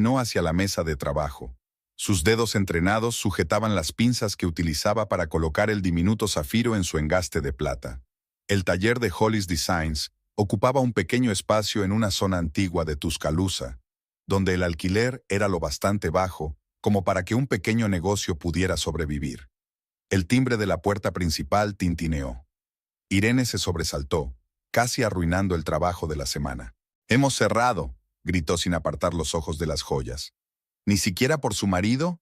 No hacia la mesa de trabajo. Sus dedos entrenados sujetaban las pinzas que utilizaba para colocar el diminuto zafiro en su engaste de plata. El taller de Hollis Designs ocupaba un pequeño espacio en una zona antigua de Tuscaloosa, donde el alquiler era lo bastante bajo como para que un pequeño negocio pudiera sobrevivir. El timbre de la puerta principal tintineó. Irene se sobresaltó, casi arruinando el trabajo de la semana. «¡Hemos cerrado!», gritó sin apartar los ojos de las joyas. «¿Ni siquiera por su marido?».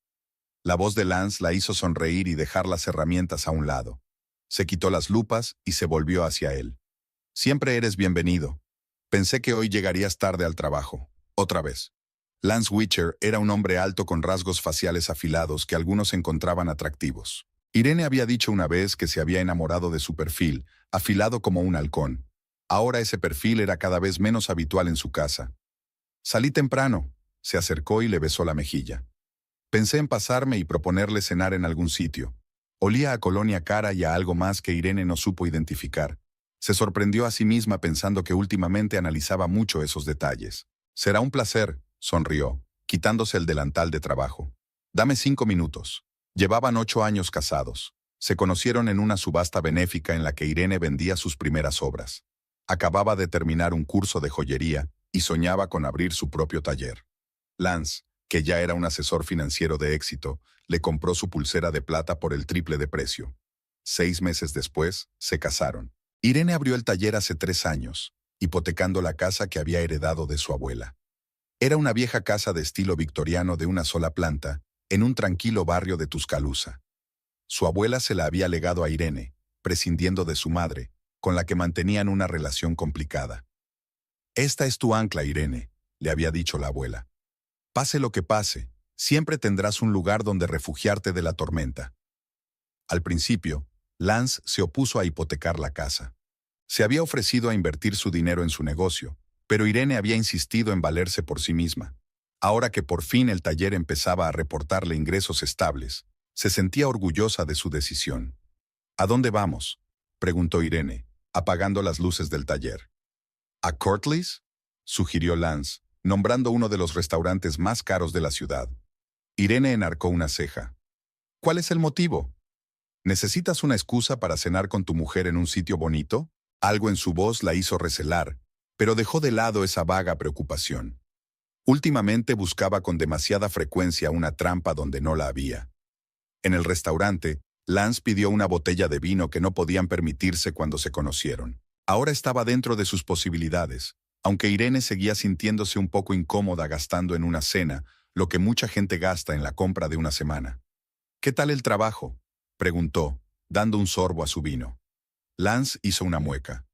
La voz de Lance la hizo sonreír y dejar las herramientas a un lado. Se quitó las lupas y se volvió hacia él. «Siempre eres bienvenido. Pensé que hoy llegarías tarde al trabajo. Otra vez». Lance Witcher era un hombre alto con rasgos faciales afilados que algunos encontraban atractivos. Irene había dicho una vez que se había enamorado de su perfil, afilado como un halcón. Ahora ese perfil era cada vez menos habitual en su casa. «Salí temprano», se acercó y le besó la mejilla. «Pensé en pasarme y proponerle cenar en algún sitio». Olía a colonia cara y a algo más que Irene no supo identificar. Se sorprendió a sí misma pensando que últimamente analizaba mucho esos detalles. «Será un placer», sonrió, quitándose el delantal de trabajo. «Dame 5 minutos». Llevaban 8 años casados. Se conocieron en una subasta benéfica en la que Irene vendía sus primeras obras. Acababa de terminar un curso de joyería y soñaba con abrir su propio taller. Lance, que ya era un asesor financiero de éxito, le compró su pulsera de plata por el triple de precio. 6 meses después, se casaron. Irene abrió el taller hace 3 años, hipotecando la casa que había heredado de su abuela. Era una vieja casa de estilo victoriano de una sola planta, en un tranquilo barrio de Tuscaloosa. Su abuela se la había legado a Irene, prescindiendo de su madre, con la que mantenían una relación complicada. «Esta es tu ancla, Irene», le había dicho la abuela. «Pase lo que pase, siempre tendrás un lugar donde refugiarte de la tormenta». Al principio, Lance se opuso a hipotecar la casa. Se había ofrecido a invertir su dinero en su negocio, pero Irene había insistido en valerse por sí misma. Ahora que por fin el taller empezaba a reportarle ingresos estables, se sentía orgullosa de su decisión. «¿A dónde vamos?», preguntó Irene, apagando las luces del taller. «¿A Courtleys?», sugirió Lance, nombrando uno de los restaurantes más caros de la ciudad. Irene enarcó una ceja. «¿Cuál es el motivo? ¿Necesitas una excusa para cenar con tu mujer en un sitio bonito?». Algo en su voz la hizo recelar, pero dejó de lado esa vaga preocupación. Últimamente buscaba con demasiada frecuencia una trampa donde no la había. En el restaurante, Lance pidió una botella de vino que no podían permitirse cuando se conocieron. Ahora estaba dentro de sus posibilidades, aunque Irene seguía sintiéndose un poco incómoda gastando en una cena lo que mucha gente gasta en la compra de una semana. «¿Qué tal el trabajo?», preguntó, dando un sorbo a su vino. Lance hizo una mueca.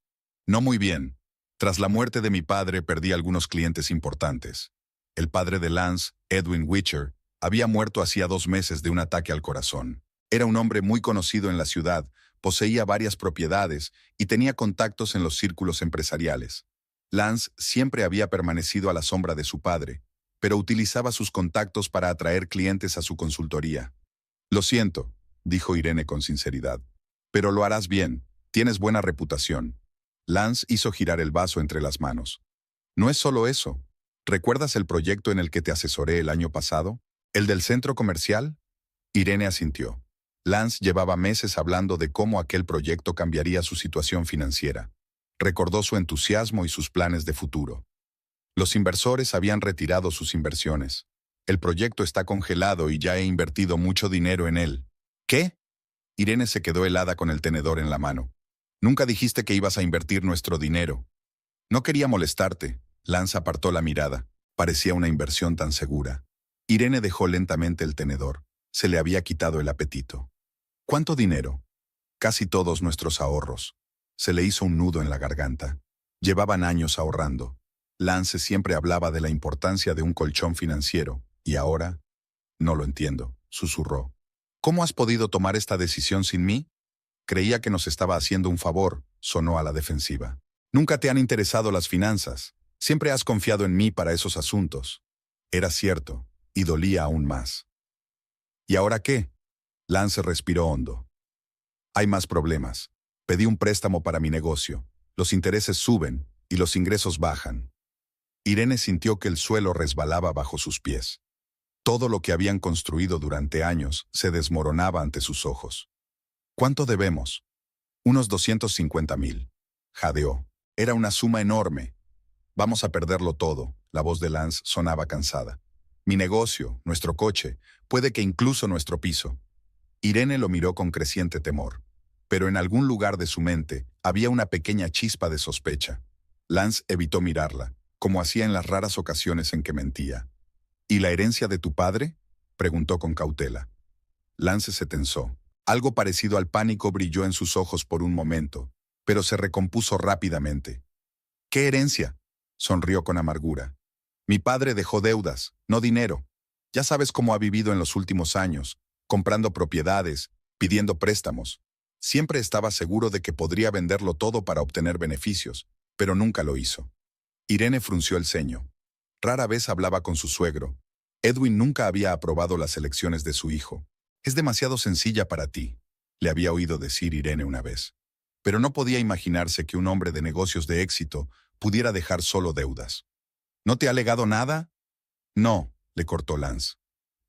«No muy bien. Tras la muerte de mi padre perdí algunos clientes importantes. El padre de Lance, Edwin Witcher, había muerto hacía 2 meses de un ataque al corazón. Era un hombre muy conocido en la ciudad, poseía varias propiedades y tenía contactos en los círculos empresariales. Lance siempre había permanecido a la sombra de su padre, pero utilizaba sus contactos para atraer clientes a su consultoría. «Lo siento», dijo Irene con sinceridad, «pero lo harás bien, tienes buena reputación». Lance hizo girar el vaso entre las manos. «No es solo eso. ¿Recuerdas el proyecto en el que te asesoré el año pasado? ¿El del centro comercial?». Irene asintió. Lance llevaba meses hablando de cómo aquel proyecto cambiaría su situación financiera. Recordó su entusiasmo y sus planes de futuro. Los inversores habían retirado sus inversiones. «El proyecto está congelado y ya he invertido mucho dinero en él». «¿Qué?». Irene se quedó helada con el tenedor en la mano. «Nunca dijiste que ibas a invertir nuestro dinero». «No quería molestarte». Lance apartó la mirada. Parecía una inversión tan segura. Irene dejó lentamente el tenedor. Se le había quitado el apetito. «¿Cuánto dinero?». «Casi todos nuestros ahorros». Se le hizo un nudo en la garganta. Llevaban años ahorrando. Lance siempre hablaba de la importancia de un colchón financiero. ¿Y ahora? «No lo entiendo», susurró. «¿Cómo has podido tomar esta decisión sin mí?». «Creía que nos estaba haciendo un favor», sonó a la defensiva. «Nunca te han interesado las finanzas. Siempre has confiado en mí para esos asuntos». Era cierto, y dolía aún más. «¿Y ahora qué?». Lance respiró hondo. «Hay más problemas. Pedí un préstamo para mi negocio. Los intereses suben y los ingresos bajan». Irene sintió que el suelo resbalaba bajo sus pies. Todo lo que habían construido durante años se desmoronaba ante sus ojos. ¿Cuánto debemos? Unos 250,000. Jadeó. Era una suma enorme. Vamos a perderlo todo. La voz de Lance sonaba cansada. Mi negocio, nuestro coche, puede que incluso nuestro piso. Irene lo miró con creciente temor. Pero en algún lugar de su mente había una pequeña chispa de sospecha. Lance evitó mirarla, como hacía en las raras ocasiones en que mentía. ¿Y la herencia de tu padre?, preguntó con cautela. Lance se tensó. Algo parecido al pánico brilló en sus ojos por un momento, pero se recompuso rápidamente. ¿Qué herencia?, sonrió con amargura. Mi padre dejó deudas, no dinero. Ya sabes cómo ha vivido en los últimos años, comprando propiedades, pidiendo préstamos. Siempre estaba seguro de que podría venderlo todo para obtener beneficios, pero nunca lo hizo. Irene frunció el ceño. Rara vez hablaba con su suegro. Edwin nunca había aprobado las elecciones de su hijo. Es demasiado sencilla para ti, le había oído decir Irene una vez. Pero no podía imaginarse que un hombre de negocios de éxito pudiera dejar solo deudas. ¿No te ha legado nada? No, le cortó Lance.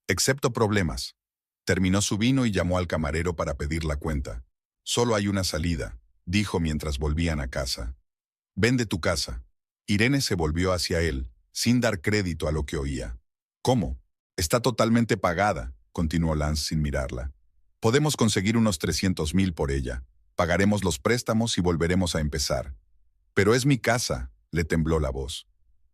Excepto problemas. Terminó su vino y llamó al camarero para pedir la cuenta. Solo hay una salida, dijo mientras volvían a casa. Vende tu casa. Irene se volvió hacia él, sin dar crédito a lo que oía. ¿Cómo? Está totalmente pagada, continuó Lance sin mirarla. Podemos conseguir unos 300,000 por ella. Pagaremos los préstamos y volveremos a empezar. Pero es mi casa, le tembló la voz.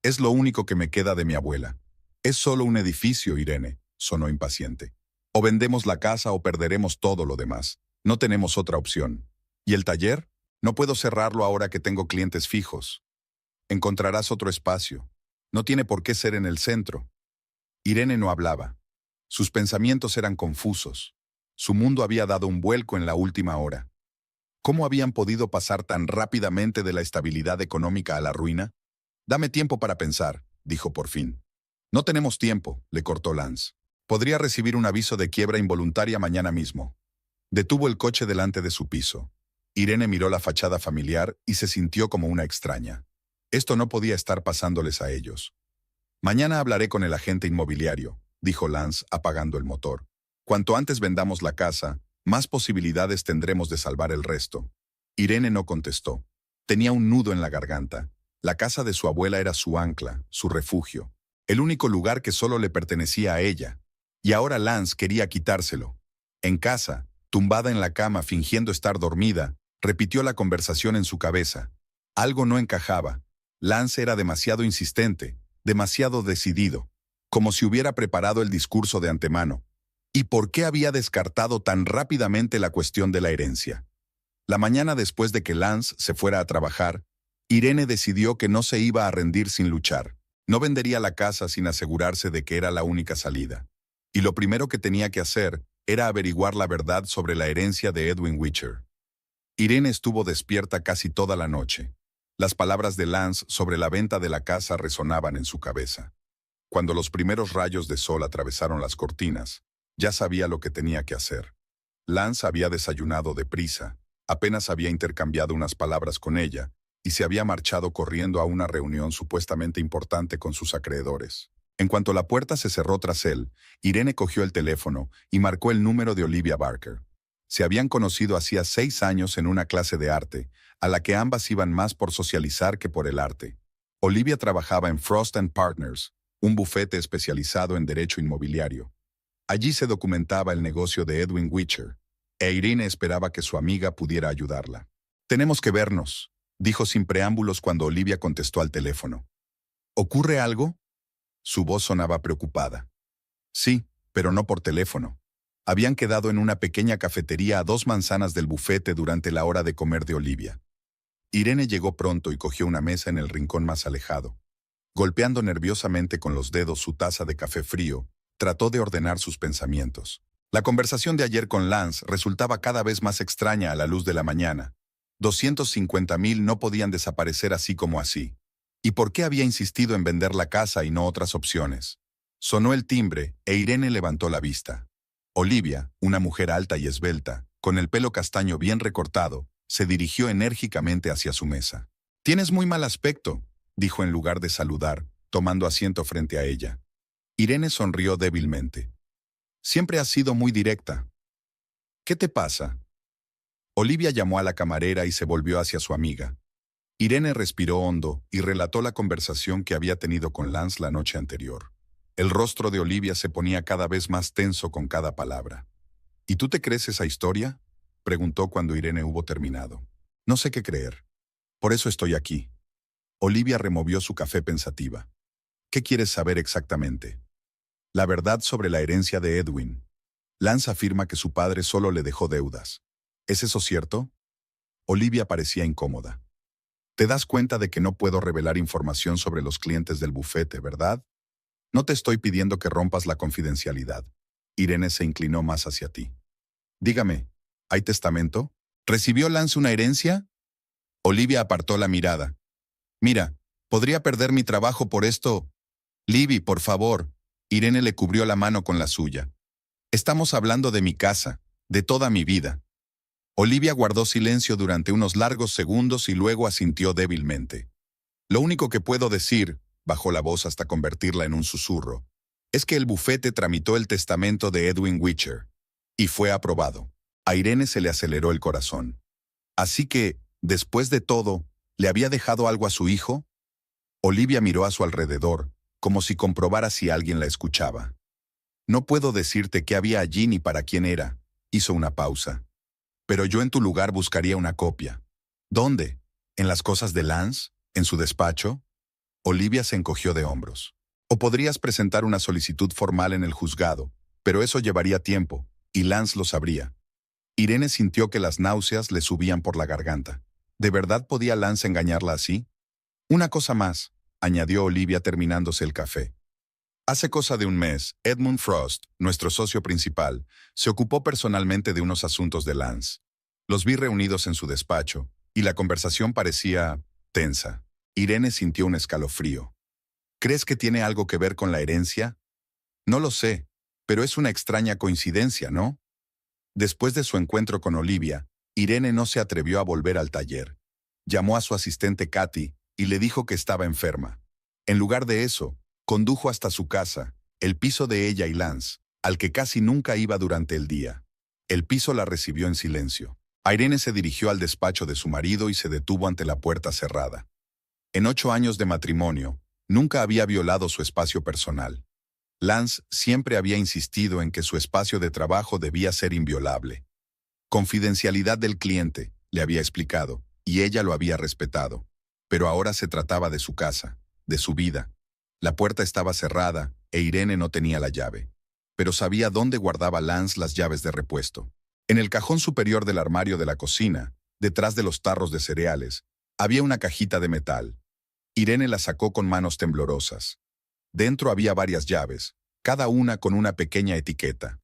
Es lo único que me queda de mi abuela. Es solo un edificio, Irene, sonó impaciente. O vendemos la casa o perderemos todo lo demás. No tenemos otra opción. ¿Y el taller? No puedo cerrarlo ahora que tengo clientes fijos. Encontrarás otro espacio. No tiene por qué ser en el centro. Irene no hablaba. Sus pensamientos eran confusos. Su mundo había dado un vuelco en la última hora. ¿Cómo habían podido pasar tan rápidamente de la estabilidad económica a la ruina? Dame tiempo para pensar, dijo por fin. No tenemos tiempo, le cortó Lance. Podría recibir un aviso de quiebra involuntaria mañana mismo. Detuvo el coche delante de su piso. Irene miró la fachada familiar y se sintió como una extraña. Esto no podía estar pasándoles a ellos. Mañana hablaré con el agente inmobiliario, dijo Lance apagando el motor. Cuanto antes vendamos la casa, más posibilidades tendremos de salvar el resto. Irene no contestó. Tenía un nudo en la garganta. La casa de su abuela era su ancla, su refugio, el único lugar que solo le pertenecía a ella. Y ahora Lance quería quitárselo. En casa, tumbada en la cama fingiendo estar dormida, repitió la conversación en su cabeza. Algo no encajaba. Lance era demasiado insistente, demasiado decidido, como si hubiera preparado el discurso de antemano. ¿Y por qué había descartado tan rápidamente la cuestión de la herencia? La mañana después de que Lance se fuera a trabajar, Irene decidió que no se iba a rendir sin luchar. No vendería la casa sin asegurarse de que era la única salida. Y lo primero que tenía que hacer era averiguar la verdad sobre la herencia de Edwin Witcher. Irene estuvo despierta casi toda la noche. Las palabras de Lance sobre la venta de la casa resonaban en su cabeza. Cuando los primeros rayos de sol atravesaron las cortinas, ya sabía lo que tenía que hacer. Lance había desayunado deprisa, apenas había intercambiado unas palabras con ella, y se había marchado corriendo a una reunión supuestamente importante con sus acreedores. En cuanto la puerta se cerró tras él, Irene cogió el teléfono y marcó el número de Olivia Barker. Se habían conocido hacía 6 años en una clase de arte, a la que ambas iban más por socializar que por el arte. Olivia trabajaba en Frost & Partners, un bufete especializado en derecho inmobiliario. Allí se documentaba el negocio de Edwin Witcher, e Irene esperaba que su amiga pudiera ayudarla. «Tenemos que vernos», dijo sin preámbulos cuando Olivia contestó al teléfono. «¿Ocurre algo?». Su voz sonaba preocupada. «Sí, pero no por teléfono». Habían quedado en una pequeña cafetería a 2 manzanas del bufete durante la hora de comer de Olivia. Irene llegó pronto y cogió una mesa en el rincón más alejado. Golpeando nerviosamente con los dedos su taza de café frío, trató de ordenar sus pensamientos. La conversación de ayer con Lance resultaba cada vez más extraña a la luz de la mañana. 250,000 no podían desaparecer así como así. ¿Y por qué había insistido en vender la casa y no otras opciones? Sonó el timbre e Irene levantó la vista. Olivia, una mujer alta y esbelta, con el pelo castaño bien recortado, se dirigió enérgicamente hacia su mesa. «Tienes muy mal aspecto», dijo en lugar de saludar, tomando asiento frente a ella. Irene sonrió débilmente. Siempre has sido muy directa. ¿Qué te pasa? Olivia llamó a la camarera y se volvió hacia su amiga. Irene respiró hondo y relató la conversación que había tenido con Lance la noche anterior. El rostro de Olivia se ponía cada vez más tenso con cada palabra. ¿Y tú te crees esa historia?, preguntó cuando Irene hubo terminado. No sé qué creer. Por eso estoy aquí. Olivia removió su café pensativa. ¿Qué quieres saber exactamente? La verdad sobre la herencia de Edwin. Lance afirma que su padre solo le dejó deudas. ¿Es eso cierto? Olivia parecía incómoda. Te das cuenta de que no puedo revelar información sobre los clientes del bufete, ¿verdad? No te estoy pidiendo que rompas la confidencialidad. Irene se inclinó más hacia ti. Dígame, ¿hay testamento? ¿Recibió Lance una herencia? Olivia apartó la mirada. Mira, podría perder mi trabajo por esto. Libby, por favor. Irene le cubrió la mano con la suya. Estamos hablando de mi casa, de toda mi vida. Olivia guardó silencio durante unos largos segundos y luego asintió débilmente. Lo único que puedo decir, bajó la voz hasta convertirla en un susurro, es que el bufete tramitó el testamento de Edwin Witcher. Y fue aprobado. A Irene se le aceleró el corazón. Así que, después de todo, ¿le había dejado algo a su hijo? Olivia miró a su alrededor, como si comprobara si alguien la escuchaba. No puedo decirte qué había allí ni para quién era. Hizo una pausa. Pero yo en tu lugar buscaría una copia. ¿Dónde? ¿En las cosas de Lance? ¿En su despacho? Olivia se encogió de hombros. O podrías presentar una solicitud formal en el juzgado, pero eso llevaría tiempo, y Lance lo sabría. Irene sintió que las náuseas le subían por la garganta. ¿De verdad podía Lance engañarla así? Una cosa más, añadió Olivia terminándose el café. Hace cosa de un mes, Edmund Frost, nuestro socio principal, se ocupó personalmente de unos asuntos de Lance. Los vi reunidos en su despacho, y la conversación parecía tensa. Irene sintió un escalofrío. ¿Crees que tiene algo que ver con la herencia? No lo sé, pero es una extraña coincidencia, ¿no? Después de su encuentro con Olivia, Irene no se atrevió a volver al taller. Llamó a su asistente Katy y le dijo que estaba enferma. En lugar de eso, condujo hasta su casa, el piso de ella y Lance, al que casi nunca iba durante el día. El piso la recibió en silencio. Irene se dirigió al despacho de su marido y se detuvo ante la puerta cerrada. En 8 años de matrimonio, nunca había violado su espacio personal. Lance siempre había insistido en que su espacio de trabajo debía ser inviolable. Confidencialidad del cliente, le había explicado, y ella lo había respetado. Pero ahora se trataba de su casa, de su vida. La puerta estaba cerrada e Irene no tenía la llave. Pero sabía dónde guardaba Lance las llaves de repuesto. En el cajón superior del armario de la cocina, detrás de los tarros de cereales, había una cajita de metal. Irene la sacó con manos temblorosas. Dentro había varias llaves, cada una con una pequeña etiqueta.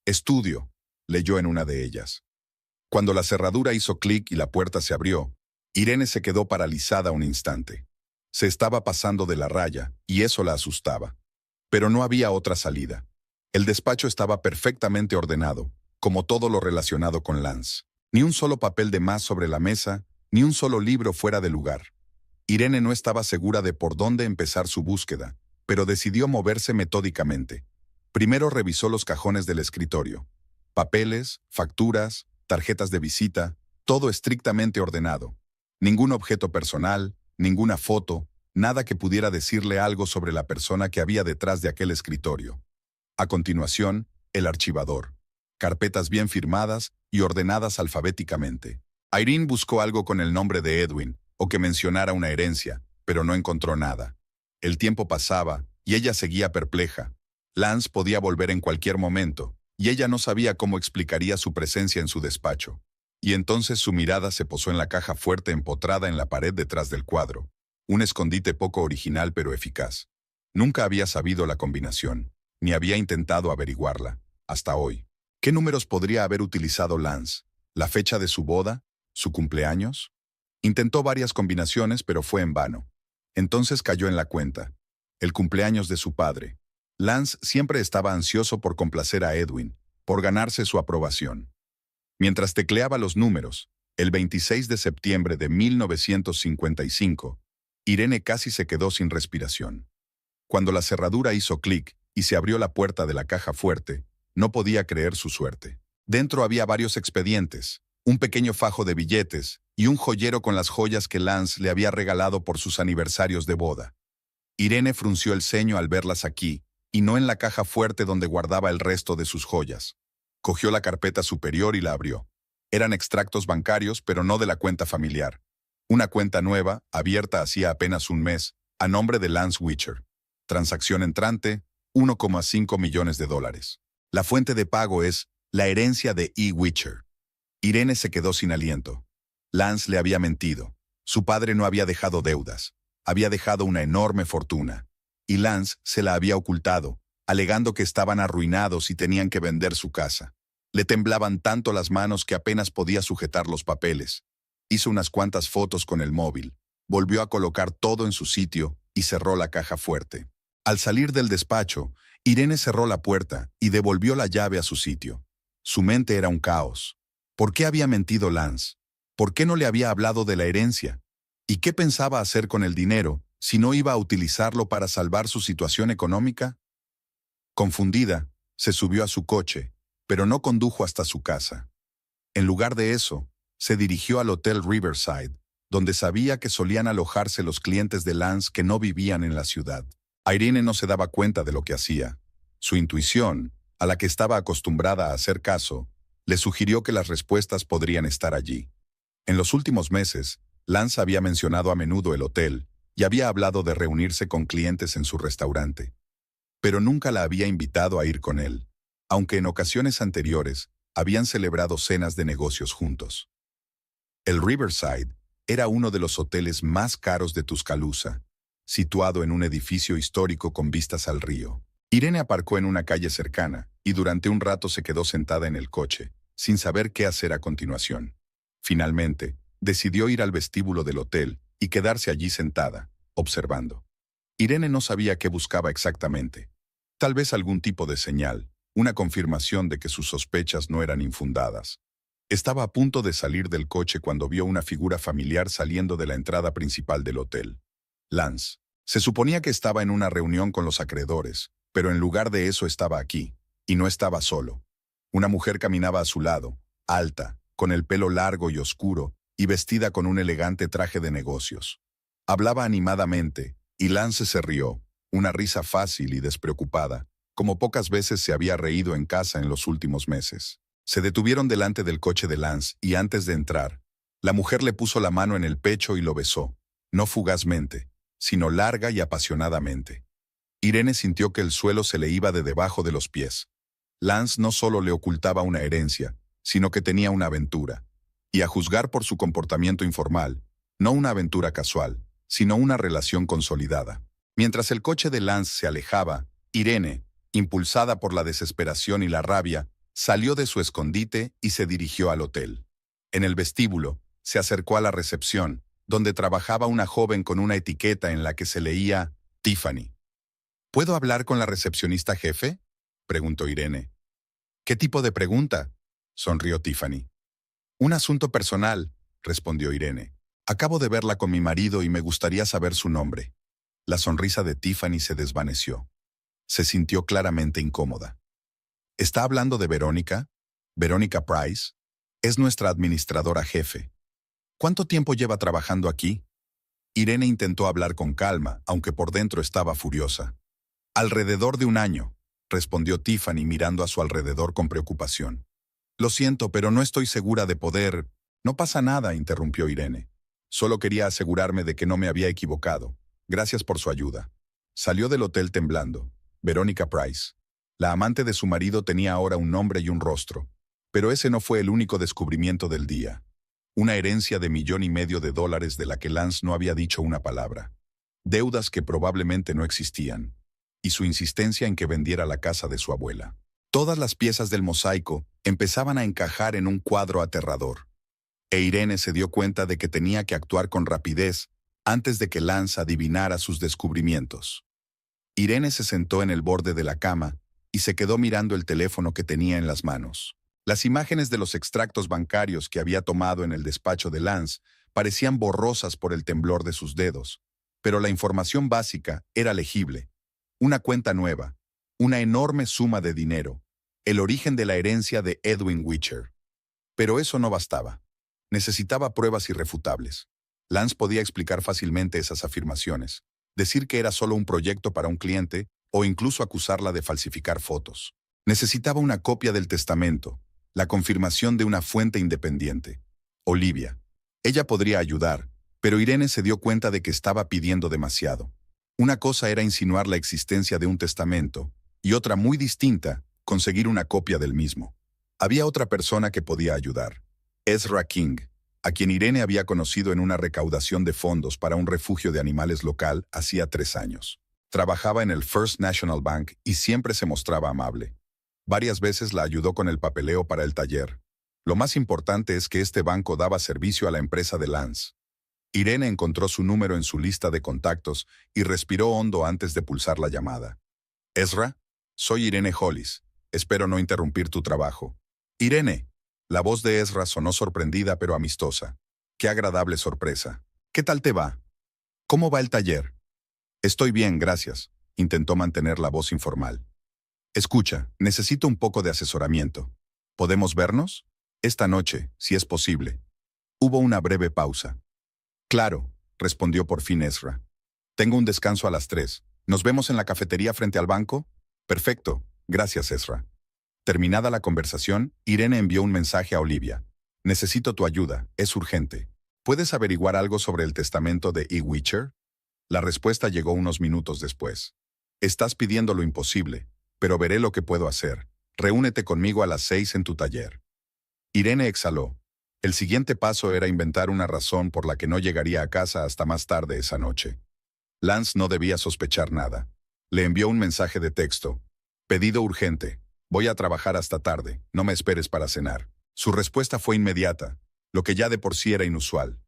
Estudio, leyó en una de ellas. Cuando la cerradura hizo clic y la puerta se abrió, Irene se quedó paralizada un instante. Se estaba pasando de la raya, y eso la asustaba. Pero no había otra salida. El despacho estaba perfectamente ordenado, como todo lo relacionado con Lance. Ni un solo papel de más sobre la mesa, ni un solo libro fuera de lugar. Irene no estaba segura de por dónde empezar su búsqueda, pero decidió moverse metódicamente. Primero revisó los cajones del escritorio. Papeles, facturas, tarjetas de visita, todo estrictamente ordenado. Ningún objeto personal, ninguna foto, nada que pudiera decirle algo sobre la persona que había detrás de aquel escritorio. A continuación, el archivador. Carpetas bien firmadas y ordenadas alfabéticamente. Irene buscó algo con el nombre de Edwin, o que mencionara una herencia, pero no encontró nada. El tiempo pasaba, y ella seguía perpleja. Lance podía volver en cualquier momento, y ella no sabía cómo explicaría su presencia en su despacho. Y entonces su mirada se posó en la caja fuerte empotrada en la pared detrás del cuadro. Un escondite poco original pero eficaz. Nunca había sabido la combinación, ni había intentado averiguarla, hasta hoy. ¿Qué números podría haber utilizado Lance? ¿La fecha de su boda? ¿Su cumpleaños? Intentó varias combinaciones, pero fue en vano. Entonces cayó en la cuenta. El cumpleaños de su padre. Lance siempre estaba ansioso por complacer a Edwin, por ganarse su aprobación. Mientras tecleaba los números, el 26 de septiembre de 1955, Irene casi se quedó sin respiración. Cuando la cerradura hizo clic y se abrió la puerta de la caja fuerte, no podía creer su suerte. Dentro había varios expedientes, un pequeño fajo de billetes y un joyero con las joyas que Lance le había regalado por sus aniversarios de boda. Irene frunció el ceño al verlas aquí, y no en la caja fuerte donde guardaba el resto de sus joyas. Cogió la carpeta superior y la abrió. Eran extractos bancarios, pero no de la cuenta familiar. Una cuenta nueva, abierta hacía apenas un mes, a nombre de Lance Witcher. Transacción entrante, $1,5 millones. La fuente de pago es la herencia de E. Witcher. Irene se quedó sin aliento. Lance le había mentido. Su padre no había dejado deudas. Había dejado una enorme fortuna. Y Lance se la había ocultado, alegando que estaban arruinados y tenían que vender su casa. Le temblaban tanto las manos que apenas podía sujetar los papeles. Hizo unas cuantas fotos con el móvil, volvió a colocar todo en su sitio y cerró la caja fuerte. Al salir del despacho, Irene cerró la puerta y devolvió la llave a su sitio. Su mente era un caos. ¿Por qué había mentido Lance? ¿Por qué no le había hablado de la herencia? ¿Y qué pensaba hacer con el dinero si no iba a utilizarlo para salvar su situación económica? Confundida, se subió a su coche, pero no condujo hasta su casa. En lugar de eso, se dirigió al Hotel Riverside, donde sabía que solían alojarse los clientes de Lance que no vivían en la ciudad. Irene no se daba cuenta de lo que hacía. Su intuición, a la que estaba acostumbrada a hacer caso, le sugirió que las respuestas podrían estar allí. En los últimos meses, Lance había mencionado a menudo el hotel y había hablado de reunirse con clientes en su restaurante. Pero nunca la había invitado a ir con él, aunque en ocasiones anteriores habían celebrado cenas de negocios juntos. El Riverside era uno de los hoteles más caros de Tuscaloosa, situado en un edificio histórico con vistas al río. Irene aparcó en una calle cercana y durante un rato se quedó sentada en el coche, sin saber qué hacer a continuación. Finalmente, decidió ir al vestíbulo del hotel y quedarse allí sentada, observando. Irene no sabía qué buscaba exactamente. Tal vez algún tipo de señal, una confirmación de que sus sospechas no eran infundadas. Estaba a punto de salir del coche cuando vio una figura familiar saliendo de la entrada principal del hotel. Lance. Se suponía que estaba en una reunión con los acreedores, pero en lugar de eso estaba aquí, y no estaba solo. Una mujer caminaba a su lado, alta, con el pelo largo y oscuro, y vestida con un elegante traje de negocios. Hablaba animadamente, y Lance se rió, una risa fácil y despreocupada, como pocas veces se había reído en casa en los últimos meses. Se detuvieron delante del coche de Lance y antes de entrar, la mujer le puso la mano en el pecho y lo besó, no fugazmente, sino larga y apasionadamente. Irene sintió que el suelo se le iba de debajo de los pies. Lance no solo le ocultaba una herencia, sino que tenía una aventura. Y a juzgar por su comportamiento informal, no una aventura casual, sino una relación consolidada. Mientras el coche de Lance se alejaba, Irene, impulsada por la desesperación y la rabia, salió de su escondite y se dirigió al hotel. En el vestíbulo, se acercó a la recepción, donde trabajaba una joven con una etiqueta en la que se leía Tiffany. ¿Puedo hablar con la recepcionista jefe?, preguntó Irene. ¿Qué tipo de pregunta?, sonrió Tiffany. Un asunto personal, respondió Irene. Acabo de verla con mi marido y me gustaría saber su nombre. La sonrisa de Tiffany se desvaneció. Se sintió claramente incómoda. ¿Está hablando de Verónica? ¿Verónica Price? Es nuestra administradora jefe. ¿Cuánto tiempo lleva trabajando aquí? Irene intentó hablar con calma, aunque por dentro estaba furiosa. Alrededor de un año, respondió Tiffany mirando a su alrededor con preocupación. Lo siento, pero no estoy segura de poder. No pasa nada, interrumpió Irene. Solo quería asegurarme de que no me había equivocado. Gracias por su ayuda. Salió del hotel temblando. Verónica Price. La amante de su marido tenía ahora un nombre y un rostro. Pero ese no fue el único descubrimiento del día. Una herencia de $1,500,000 de la que Lance no había dicho una palabra. Deudas que probablemente no existían. Y su insistencia en que vendiera la casa de su abuela. Todas las piezas del mosaico empezaban a encajar en un cuadro aterrador. E Irene se dio cuenta de que tenía que actuar con rapidez antes de que Lance adivinara sus descubrimientos. Irene se sentó en el borde de la cama y se quedó mirando el teléfono que tenía en las manos. Las imágenes de los extractos bancarios que había tomado en el despacho de Lance parecían borrosas por el temblor de sus dedos, pero la información básica era legible. Una cuenta nueva. Una enorme suma de dinero. El origen de la herencia de Edwin Witcher. Pero eso no bastaba. Necesitaba pruebas irrefutables. Lance podía explicar fácilmente esas afirmaciones, decir que era solo un proyecto para un cliente o incluso acusarla de falsificar fotos. Necesitaba una copia del testamento, la confirmación de una fuente independiente. Olivia. Ella podría ayudar, pero Irene se dio cuenta de que estaba pidiendo demasiado. Una cosa era insinuar la existencia de un testamento y otra muy distinta, conseguir una copia del mismo. Había otra persona que podía ayudar. Ezra King, a quien Irene había conocido en una recaudación de fondos para un refugio de animales local hacía 3 años. Trabajaba en el First National Bank y siempre se mostraba amable. Varias veces la ayudó con el papeleo para el taller. Lo más importante es que este banco daba servicio a la empresa de Lance. Irene encontró su número en su lista de contactos y respiró hondo antes de pulsar la llamada. Ezra, soy Irene Hollis. Espero no interrumpir tu trabajo. Irene. La voz de Ezra sonó sorprendida pero amistosa. Qué agradable sorpresa. ¿Qué tal te va? ¿Cómo va el taller? Estoy bien, gracias. Intentó mantener la voz informal. Escucha, necesito un poco de asesoramiento. ¿Podemos vernos? Esta noche, si es posible. Hubo una breve pausa. Claro, respondió por fin Ezra. Tengo un descanso a las 3. ¿Nos vemos en la cafetería frente al banco? Perfecto, gracias Ezra. Terminada la conversación, Irene envió un mensaje a Olivia. Necesito tu ayuda, es urgente. ¿Puedes averiguar algo sobre el testamento de E. Witcher? La respuesta llegó unos minutos después. Estás pidiendo lo imposible, pero veré lo que puedo hacer. Reúnete conmigo a las 6 en tu taller. Irene exhaló. El siguiente paso era inventar una razón por la que no llegaría a casa hasta más tarde esa noche. Lance no debía sospechar nada. Le envió un mensaje de texto. Pedido urgente. Voy a trabajar hasta tarde. No me esperes para cenar. Su respuesta fue inmediata, lo que ya de por sí era inusual.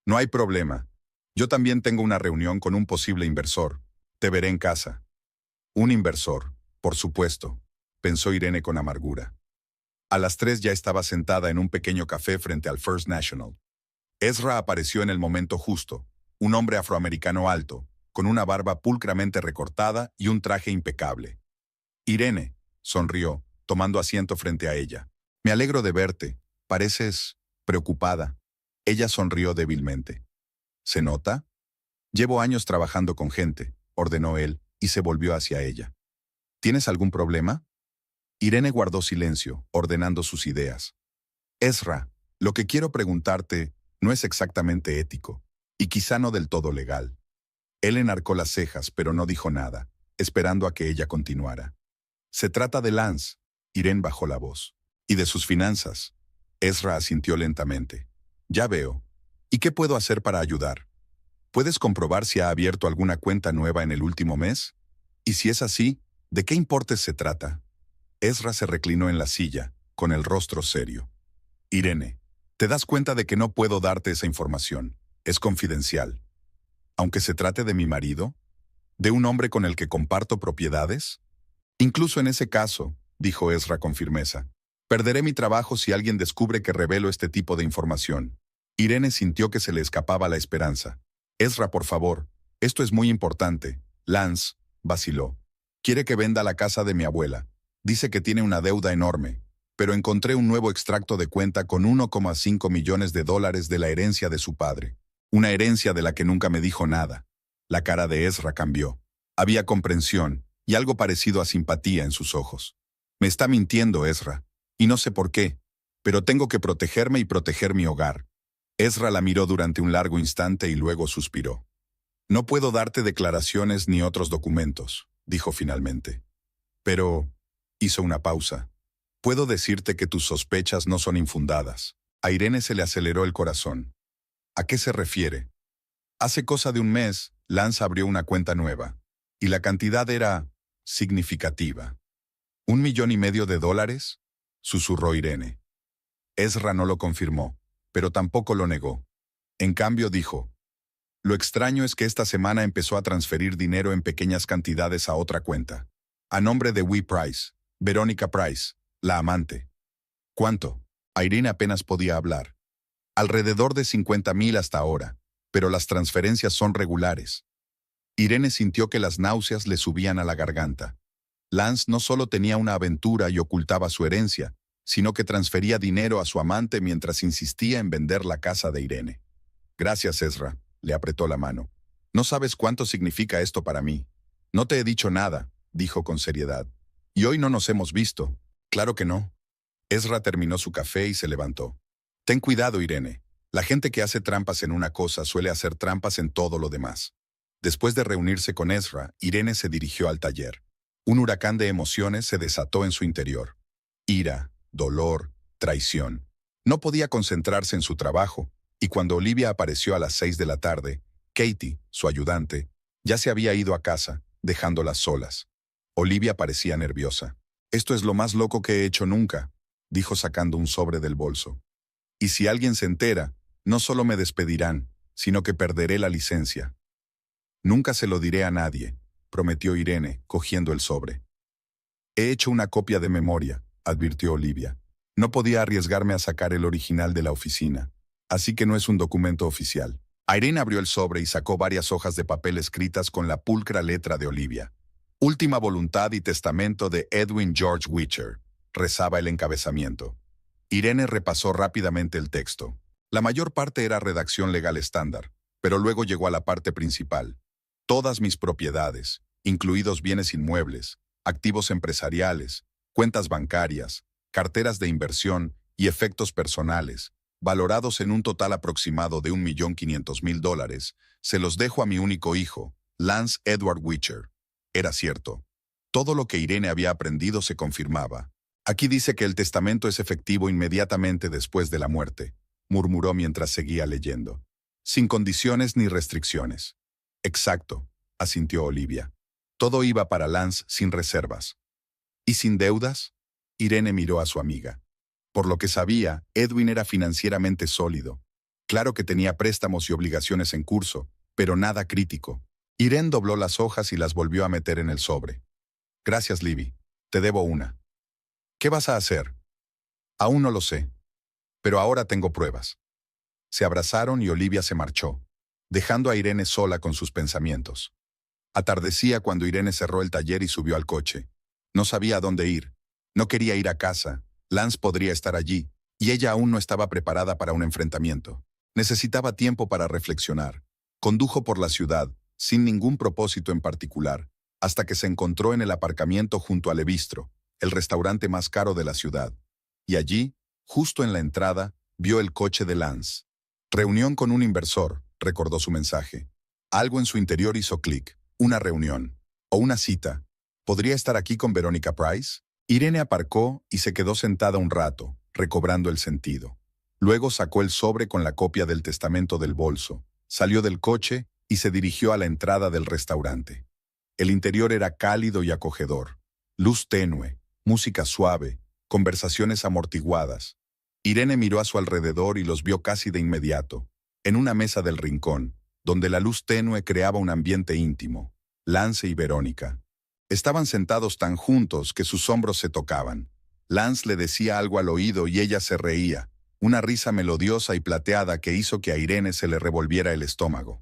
No hay problema. Yo también tengo una reunión con un posible inversor. Te veré en casa. Un inversor, por supuesto, pensó Irene con amargura. A las 3 ya estaba sentada en un pequeño café frente al First National. Ezra apareció en el momento justo, un hombre afroamericano alto, con una barba pulcramente recortada y un traje impecable. Irene, sonrió, tomando asiento frente a ella. Me alegro de verte. Pareces preocupada. Ella sonrió débilmente. ¿Se nota? Llevo años trabajando con gente, ordenó él, y se volvió hacia ella. ¿Tienes algún problema? Irene guardó silencio, ordenando sus ideas. Ezra, lo que quiero preguntarte no es exactamente ético, y quizá no del todo legal. Él enarcó las cejas, pero no dijo nada, esperando a que ella continuara. Se trata de Lance. Irene bajó la voz. Y de sus finanzas. Ezra asintió lentamente. Ya veo. ¿Y qué puedo hacer para ayudar? ¿Puedes comprobar si ha abierto alguna cuenta nueva en el último mes? Y si es así, ¿de qué importes se trata? Ezra se reclinó en la silla, con el rostro serio. Irene, ¿te das cuenta de que no puedo darte esa información? Es confidencial. Aunque se trate de mi marido, ¿de un hombre con el que comparto propiedades? Incluso en ese caso, dijo Ezra con firmeza, perderé mi trabajo si alguien descubre que revelo este tipo de información. Irene sintió que se le escapaba la esperanza. Ezra, por favor, esto es muy importante. Lance, vaciló. Quiere que venda la casa de mi abuela. Dice que tiene una deuda enorme, pero encontré un nuevo extracto de cuenta con 1,5 millones de dólares de la herencia de su padre. Una herencia de la que nunca me dijo nada. La cara de Ezra cambió. Había comprensión y algo parecido a simpatía en sus ojos. Me está mintiendo, Ezra, y no sé por qué, pero tengo que protegerme y proteger mi hogar. Ezra la miró durante un largo instante y luego suspiró. No puedo darte declaraciones ni otros documentos, dijo finalmente. Pero hizo una pausa. Puedo decirte que tus sospechas no son infundadas. A Irene se le aceleró el corazón. ¿A qué se refiere? Hace cosa de un mes, Lance abrió una cuenta nueva, y la cantidad era significativa. ¿1,5 millones de dólares? Susurró Irene. Ezra no lo confirmó, pero tampoco lo negó. En cambio dijo, lo extraño es que esta semana empezó a transferir dinero en pequeñas cantidades a otra cuenta. A nombre de Wee Price, Verónica Price, la amante. ¿Cuánto? Irene apenas podía hablar. Alrededor de 50,000 hasta ahora, pero las transferencias son regulares. Irene sintió que las náuseas le subían a la garganta. Lance no solo tenía una aventura y ocultaba su herencia, sino que transfería dinero a su amante mientras insistía en vender la casa de Irene. Gracias, Ezra, le apretó la mano. No sabes cuánto significa esto para mí. No te he dicho nada, dijo con seriedad. Y hoy no nos hemos visto. Claro que no. Ezra terminó su café y se levantó. Ten cuidado, Irene. La gente que hace trampas en una cosa suele hacer trampas en todo lo demás. Después de reunirse con Ezra, Irene se dirigió al taller. Un huracán de emociones se desató en su interior. Ira, dolor, traición. No podía concentrarse en su trabajo, y cuando Olivia apareció a las 6 de la tarde, Katie, su ayudante, ya se había ido a casa, dejándolas solas. Olivia parecía nerviosa. Esto es lo más loco que he hecho nunca, dijo sacando un sobre del bolso. Y si alguien se entera, no solo me despedirán, sino que perderé la licencia. Nunca se lo diré a nadie, prometió Irene, cogiendo el sobre. He hecho una copia de memoria, advirtió Olivia. No podía arriesgarme a sacar el original de la oficina, así que no es un documento oficial. Irene abrió el sobre y sacó varias hojas de papel escritas con la pulcra letra de Olivia. Última voluntad y testamento de Edwin George Witcher, rezaba el encabezamiento. Irene repasó rápidamente el texto. La mayor parte era redacción legal estándar, pero luego llegó a la parte principal. Todas mis propiedades, incluidos bienes inmuebles, activos empresariales, cuentas bancarias, carteras de inversión y efectos personales, valorados en un total aproximado de $1.500.000, se los dejo a mi único hijo, Lance Edward Witcher. Era cierto. Todo lo que Irene había aprendido se confirmaba. Aquí dice que el testamento es efectivo inmediatamente después de la muerte, murmuró mientras seguía leyendo. Sin condiciones ni restricciones. Exacto, asintió Olivia. Todo iba para Lance sin reservas. ¿Y sin deudas? Irene miró a su amiga. Por lo que sabía, Edwin era financieramente sólido. Claro que tenía préstamos y obligaciones en curso, pero nada crítico. Irene dobló las hojas y las volvió a meter en el sobre. Gracias, Libby. Te debo una. ¿Qué vas a hacer? Aún no lo sé. Pero ahora tengo pruebas. Se abrazaron y Olivia se marchó, dejando a Irene sola con sus pensamientos. Atardecía cuando Irene cerró el taller y subió al coche. No sabía a dónde ir. No quería ir a casa. Lance podría estar allí, y ella aún no estaba preparada para un enfrentamiento. Necesitaba tiempo para reflexionar. Condujo por la ciudad, sin ningún propósito en particular, hasta que se encontró en el aparcamiento junto al Ebistro, el restaurante más caro de la ciudad. Y allí, justo en la entrada, vio el coche de Lance. Reunión con un inversor, recordó su mensaje. Algo en su interior hizo clic. Una reunión. O una cita. ¿Podría estar aquí con Verónica Price? Irene aparcó y se quedó sentada un rato, recobrando el sentido. Luego sacó el sobre con la copia del testamento del bolso, salió del coche y se dirigió a la entrada del restaurante. El interior era cálido y acogedor. Luz tenue, música suave, conversaciones amortiguadas. Irene miró a su alrededor y los vio casi de inmediato, en una mesa del rincón, donde la luz tenue creaba un ambiente íntimo. Lance y Verónica. Estaban sentados tan juntos que sus hombros se tocaban. Lance le decía algo al oído y ella se reía, una risa melodiosa y plateada que hizo que a Irene se le revolviera el estómago.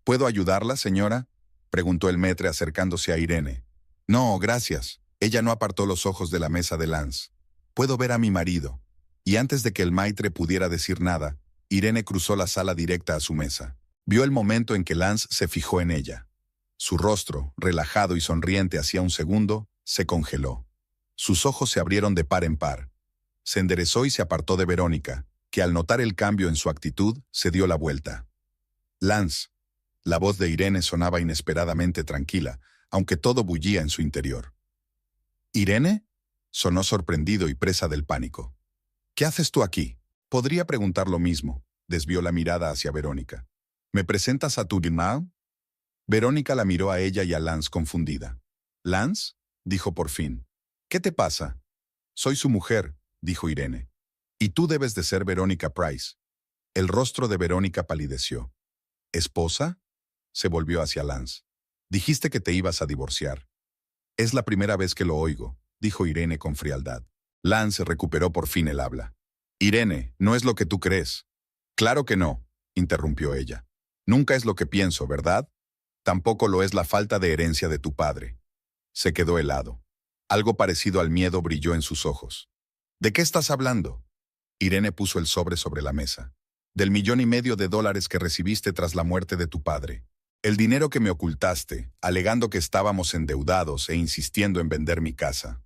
¿Puedo ayudarla, señora?, preguntó el maître acercándose a Irene. No, gracias. Ella no apartó los ojos de la mesa de Lance. Puedo ver a mi marido. Y antes de que el maître pudiera decir nada, Irene cruzó la sala directa a su mesa. Vio el momento en que Lance se fijó en ella. Su rostro, relajado y sonriente hacía un segundo, se congeló. Sus ojos se abrieron de par en par. Se enderezó y se apartó de Verónica, que al notar el cambio en su actitud, se dio la vuelta. Lance. La voz de Irene sonaba inesperadamente tranquila, aunque todo bullía en su interior. ¿Irene? Sonó sorprendido y presa del pánico. ¿Qué haces tú aquí? Podría preguntar lo mismo. Desvió la mirada hacia Verónica. ¿Me presentas a tu hermano? Verónica la miró a ella y a Lance confundida. ¿Lance?, dijo por fin. ¿Qué te pasa? Soy su mujer, dijo Irene. Y tú debes de ser Verónica Price. El rostro de Verónica palideció. ¿Esposa? Se volvió hacia Lance. Dijiste que te ibas a divorciar. Es la primera vez que lo oigo, dijo Irene con frialdad. Lance recuperó por fin el habla. Irene, no es lo que tú crees. Claro que no, interrumpió ella. Nunca es lo que pienso, ¿verdad? Tampoco lo es la falta de herencia de tu padre. Se quedó helado. Algo parecido al miedo brilló en sus ojos. ¿De qué estás hablando? Irene puso el sobre la mesa. Del $1,500,000 que recibiste tras la muerte de tu padre. El dinero que me ocultaste, alegando que estábamos endeudados e insistiendo en vender mi casa.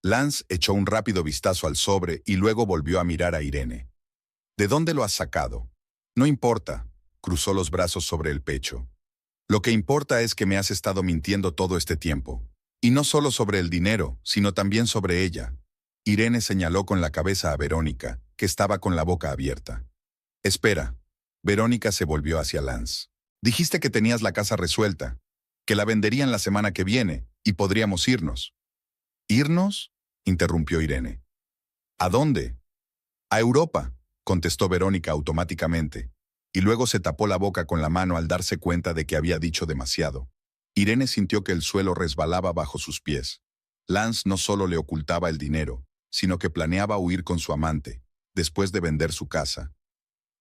Lance echó un rápido vistazo al sobre y luego volvió a mirar a Irene. ¿De dónde lo has sacado? No importa, cruzó los brazos sobre el pecho. Lo que importa es que me has estado mintiendo todo este tiempo. Y no solo sobre el dinero, sino también sobre ella. Irene señaló con la cabeza a Verónica, que estaba con la boca abierta. Espera. Verónica se volvió hacia Lance. Dijiste que tenías la casa resuelta, que la venderían la semana que viene, y podríamos irnos. ¿Irnos? Interrumpió Irene. ¿A dónde? A Europa, contestó Verónica automáticamente, y luego se tapó la boca con la mano al darse cuenta de que había dicho demasiado. Irene sintió que el suelo resbalaba bajo sus pies. Lance no solo le ocultaba el dinero, sino que planeaba huir con su amante, después de vender su casa.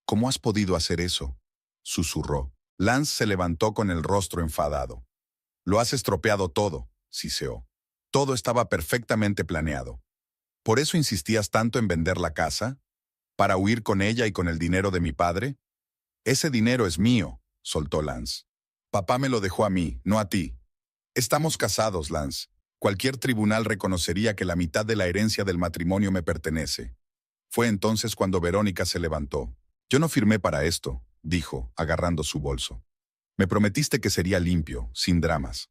¿Cómo has podido hacer eso? Susurró. Lance se levantó con el rostro enfadado. Lo has estropeado todo, siseó. Todo estaba perfectamente planeado. ¿Por eso insistías tanto en vender la casa? ¿Para huir con ella y con el dinero de mi padre? Ese dinero es mío, soltó Lance. Papá me lo dejó a mí, no a ti. Estamos casados, Lance. Cualquier tribunal reconocería que la mitad de la herencia del matrimonio me pertenece. Fue entonces cuando Verónica se levantó. Yo no firmé para esto, dijo, agarrando su bolso. Me prometiste que sería limpio, sin dramas.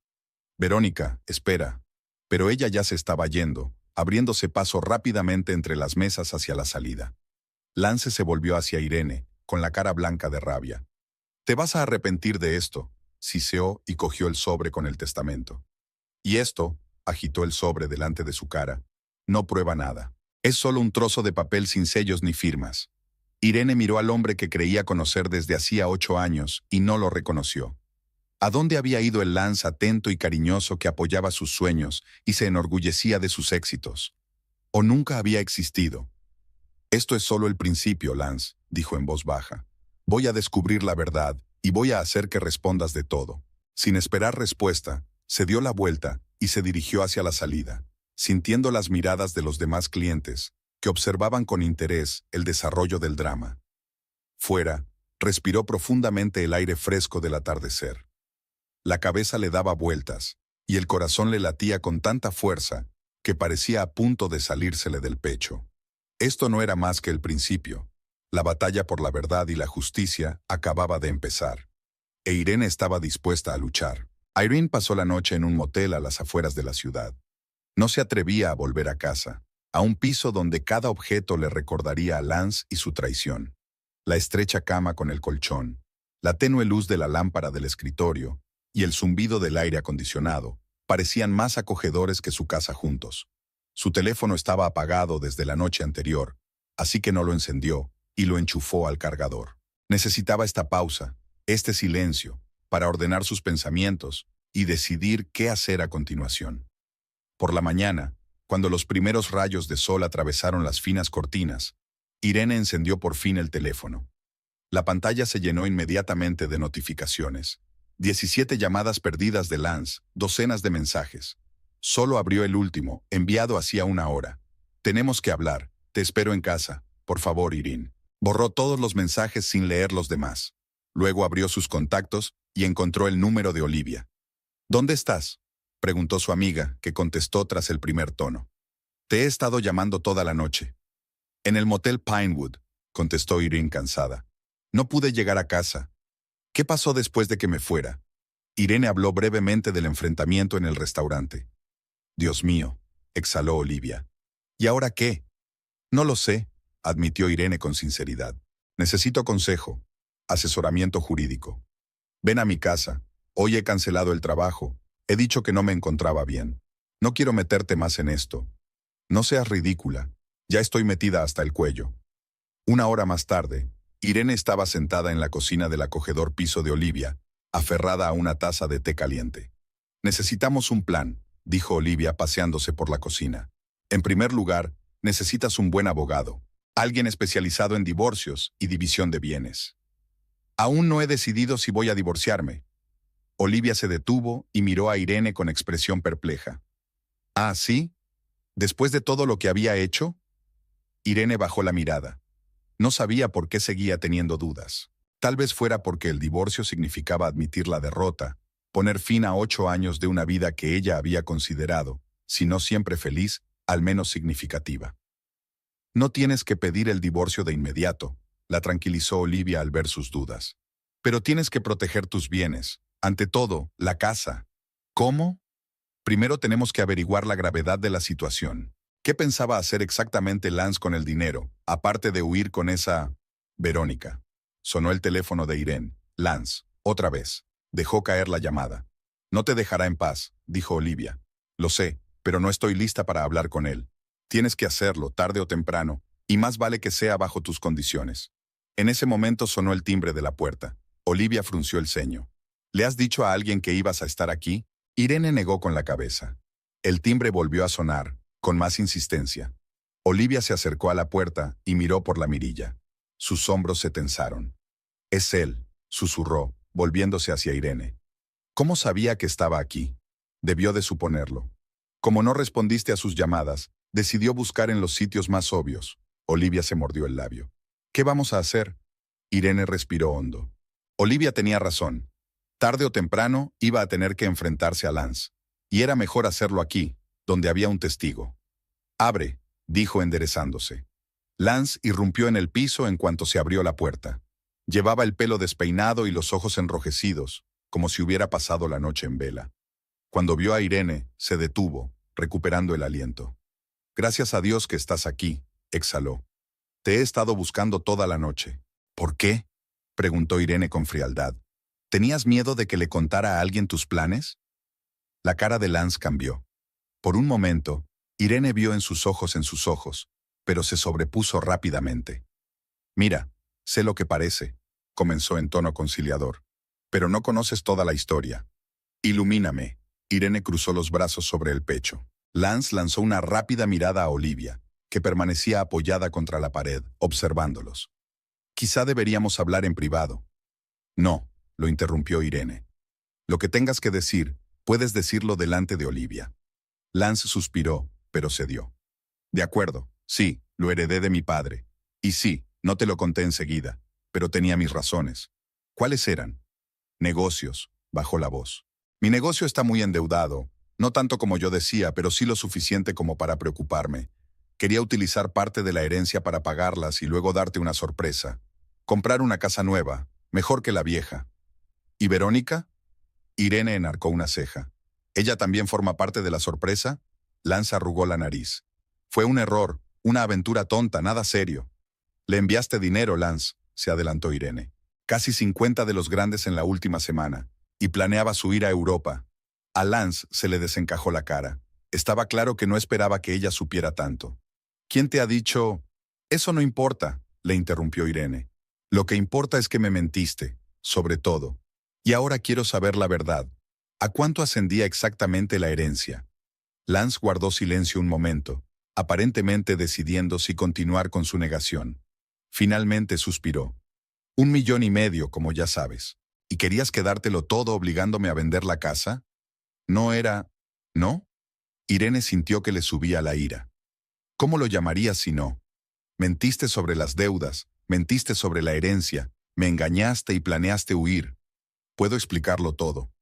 Verónica, espera. Pero ella ya se estaba yendo, abriéndose paso rápidamente entre las mesas hacia la salida. Lance se volvió hacia Irene, con la cara blanca de rabia. Te vas a arrepentir de esto, siseó y cogió el sobre con el testamento. Y esto, agitó el sobre delante de su cara, no prueba nada. Es solo un trozo de papel sin sellos ni firmas. Irene miró al hombre que creía conocer desde hacía 8 años y no lo reconoció. ¿A dónde había ido el Lance atento y cariñoso que apoyaba sus sueños y se enorgullecía de sus éxitos? ¿O nunca había existido? Esto es solo el principio, Lance, dijo en voz baja. Voy a descubrir la verdad y voy a hacer que respondas de todo. Sin esperar respuesta, se dio la vuelta y se dirigió hacia la salida, sintiendo las miradas de los demás clientes, que observaban con interés el desarrollo del drama. Fuera, respiró profundamente el aire fresco del atardecer. La cabeza le daba vueltas, y el corazón le latía con tanta fuerza que parecía a punto de salírsele del pecho. Esto no era más que el principio. La batalla por la verdad y la justicia acababa de empezar. E Irene estaba dispuesta a luchar. Irene pasó la noche en un motel a las afueras de la ciudad. No se atrevía a volver a casa, a un piso donde cada objeto le recordaría a Lance y su traición. La estrecha cama con el colchón, la tenue luz de la lámpara del escritorio y el zumbido del aire acondicionado parecían más acogedores que su casa juntos. Su teléfono estaba apagado desde la noche anterior, así que no lo encendió y lo enchufó al cargador. Necesitaba esta pausa, este silencio, para ordenar sus pensamientos y decidir qué hacer a continuación. Por la mañana, cuando los primeros rayos de sol atravesaron las finas cortinas, Irene encendió por fin el teléfono. La pantalla se llenó inmediatamente de notificaciones. 17 llamadas perdidas de Lance, docenas de mensajes. Solo abrió el último, enviado hacía 1 hora. Tenemos que hablar, te espero en casa, por favor, Irene. Borró todos los mensajes sin leer los demás. Luego abrió sus contactos y encontró el número de Olivia. ¿Dónde estás?, preguntó su amiga, que contestó tras el primer tono. Te he estado llamando toda la noche. En el motel Pinewood, contestó Irene cansada. No pude llegar a casa. ¿Qué pasó después de que me fuera? Irene habló brevemente del enfrentamiento en el restaurante. Dios mío, exhaló Olivia. ¿Y ahora qué? No lo sé, admitió Irene con sinceridad. Necesito consejo, asesoramiento jurídico. Ven a mi casa. Hoy he cancelado el trabajo. He dicho que no me encontraba bien. No quiero meterte más en esto. No seas ridícula. Ya estoy metida hasta el cuello. 1 hora más tarde, Irene estaba sentada en la cocina del acogedor piso de Olivia, aferrada a una taza de té caliente. Necesitamos un plan, dijo Olivia paseándose por la cocina. En primer lugar, necesitas un buen abogado, alguien especializado en divorcios y división de bienes. Aún no he decidido si voy a divorciarme. Olivia se detuvo y miró a Irene con expresión perpleja. «Ah, ¿sí? ¿Después de todo lo que había hecho?» Irene bajó la mirada. No sabía por qué seguía teniendo dudas. Tal vez fuera porque el divorcio significaba admitir la derrota, poner fin a 8 años de una vida que ella había considerado, si no siempre feliz, al menos significativa. «No tienes que pedir el divorcio de inmediato», la tranquilizó Olivia al ver sus dudas. «Pero tienes que proteger tus bienes. Ante todo, la casa». «¿Cómo?» «Primero tenemos que averiguar la gravedad de la situación. ¿Qué pensaba hacer exactamente Lance con el dinero, aparte de huir con esa Verónica?» Sonó el teléfono de Irene. «Lance, otra vez». Dejó caer la llamada. «No te dejará en paz», dijo Olivia. «Lo sé, pero no estoy lista para hablar con él. Tienes que hacerlo, tarde o temprano, y más vale que sea bajo tus condiciones». En ese momento sonó el timbre de la puerta. Olivia frunció el ceño. «¿Le has dicho a alguien que ibas a estar aquí?» Irene negó con la cabeza. El timbre volvió a sonar, con más insistencia. Olivia se acercó a la puerta y miró por la mirilla. Sus hombros se tensaron. «Es él», susurró, volviéndose hacia Irene. «¿Cómo sabía que estaba aquí?» Debió de suponerlo. Como no respondiste a sus llamadas, decidió buscar en los sitios más obvios. Olivia se mordió el labio. «¿Qué vamos a hacer?» Irene respiró hondo. Olivia tenía razón. Tarde o temprano iba a tener que enfrentarse a Lance. Y era mejor hacerlo aquí, donde había un testigo. «Abre», dijo enderezándose. Lance irrumpió en el piso en cuanto se abrió la puerta. Llevaba el pelo despeinado y los ojos enrojecidos, como si hubiera pasado la noche en vela. Cuando vio a Irene, se detuvo, recuperando el aliento. «Gracias a Dios que estás aquí», exhaló. «Te he estado buscando toda la noche». «¿Por qué?», preguntó Irene con frialdad. «¿Tenías miedo de que le contara a alguien tus planes?» La cara de Lance cambió. Por un momento, Irene vio en sus ojos, pero se sobrepuso rápidamente. «Mira, sé lo que parece», comenzó en tono conciliador, «pero no conoces toda la historia. Ilumíname». Irene cruzó los brazos sobre el pecho. Lance lanzó una rápida mirada a Olivia, que permanecía apoyada contra la pared, observándolos. «Quizá deberíamos hablar en privado». «No», lo interrumpió Irene. «Lo que tengas que decir, puedes decirlo delante de Olivia». Lance suspiró, pero cedió. «De acuerdo, sí, lo heredé de mi padre. Y sí, no te lo conté enseguida, pero tenía mis razones». «¿Cuáles eran?» «Negocios», bajó la voz. «Mi negocio está muy endeudado, no tanto como yo decía, pero sí lo suficiente como para preocuparme. Quería utilizar parte de la herencia para pagarlas y luego darte una sorpresa. Comprar una casa nueva, mejor que la vieja». «¿Y Verónica?» Irene enarcó una ceja. «¿Ella también forma parte de la sorpresa?» Lance arrugó la nariz. «Fue un error, una aventura tonta, nada serio». «Le enviaste dinero, Lance», se adelantó Irene. «Casi 50 de los grandes en la última semana. Y planeabas huir a Europa». A Lance se le desencajó la cara. Estaba claro que no esperaba que ella supiera tanto. «¿Quién te ha dicho...?» «Eso no importa», le interrumpió Irene. «Lo que importa es que me mentiste, sobre todo. Y ahora quiero saber la verdad. ¿A cuánto ascendía exactamente la herencia?» Lance guardó silencio un momento, aparentemente decidiendo si continuar con su negación. Finalmente suspiró. «1,5 millones, como ya sabes. ¿Y querías quedártelo todo obligándome a vender la casa?» «No era... ¿no?» Irene sintió que le subía la ira. «¿Cómo lo llamarías si no? Mentiste sobre las deudas, mentiste sobre la herencia, me engañaste y planeaste huir. Puedo explicarlo todo».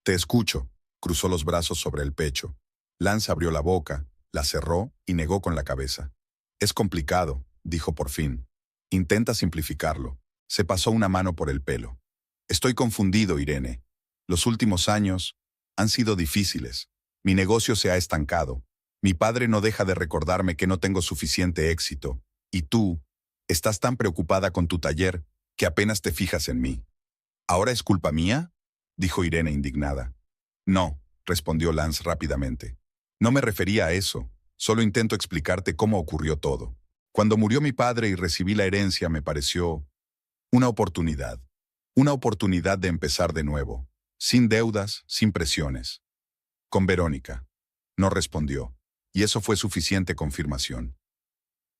«Te escucho», cruzó los brazos sobre el pecho. Lance abrió la boca, la cerró y negó con la cabeza. «Es complicado», dijo por fin. «Intenta simplificarlo». Se pasó una mano por el pelo. «Estoy confundido, Irene. Los últimos años han sido difíciles. Mi negocio se ha estancado. Mi padre no deja de recordarme que no tengo suficiente éxito. Y tú, estás tan preocupada con tu taller que apenas te fijas en mí». «¿Ahora es culpa mía?», dijo Irene indignada. «No», respondió Lance rápidamente. «No me refería a eso. Solo intento explicarte cómo ocurrió todo. Cuando murió mi padre y recibí la herencia me pareció una oportunidad. Una oportunidad de empezar de nuevo. Sin deudas, sin presiones». «Con Verónica». No respondió, y eso fue suficiente confirmación.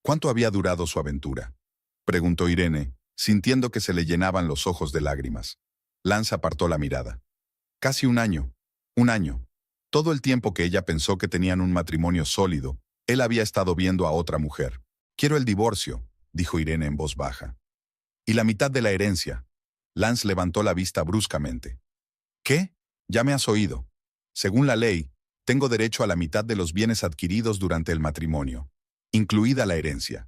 «¿Cuánto había durado su aventura?», preguntó Irene, sintiendo que se le llenaban los ojos de lágrimas. Lance apartó la mirada. Casi un año. Un año. Todo el tiempo que ella pensó que tenían un matrimonio sólido, él había estado viendo a otra mujer. Quiero el divorcio, dijo Irene en voz baja. Y la mitad de la herencia. Lance levantó la vista bruscamente. ¿Qué? Ya me has oído. Según la ley, tengo derecho a la mitad de los bienes adquiridos durante el matrimonio, incluida la herencia.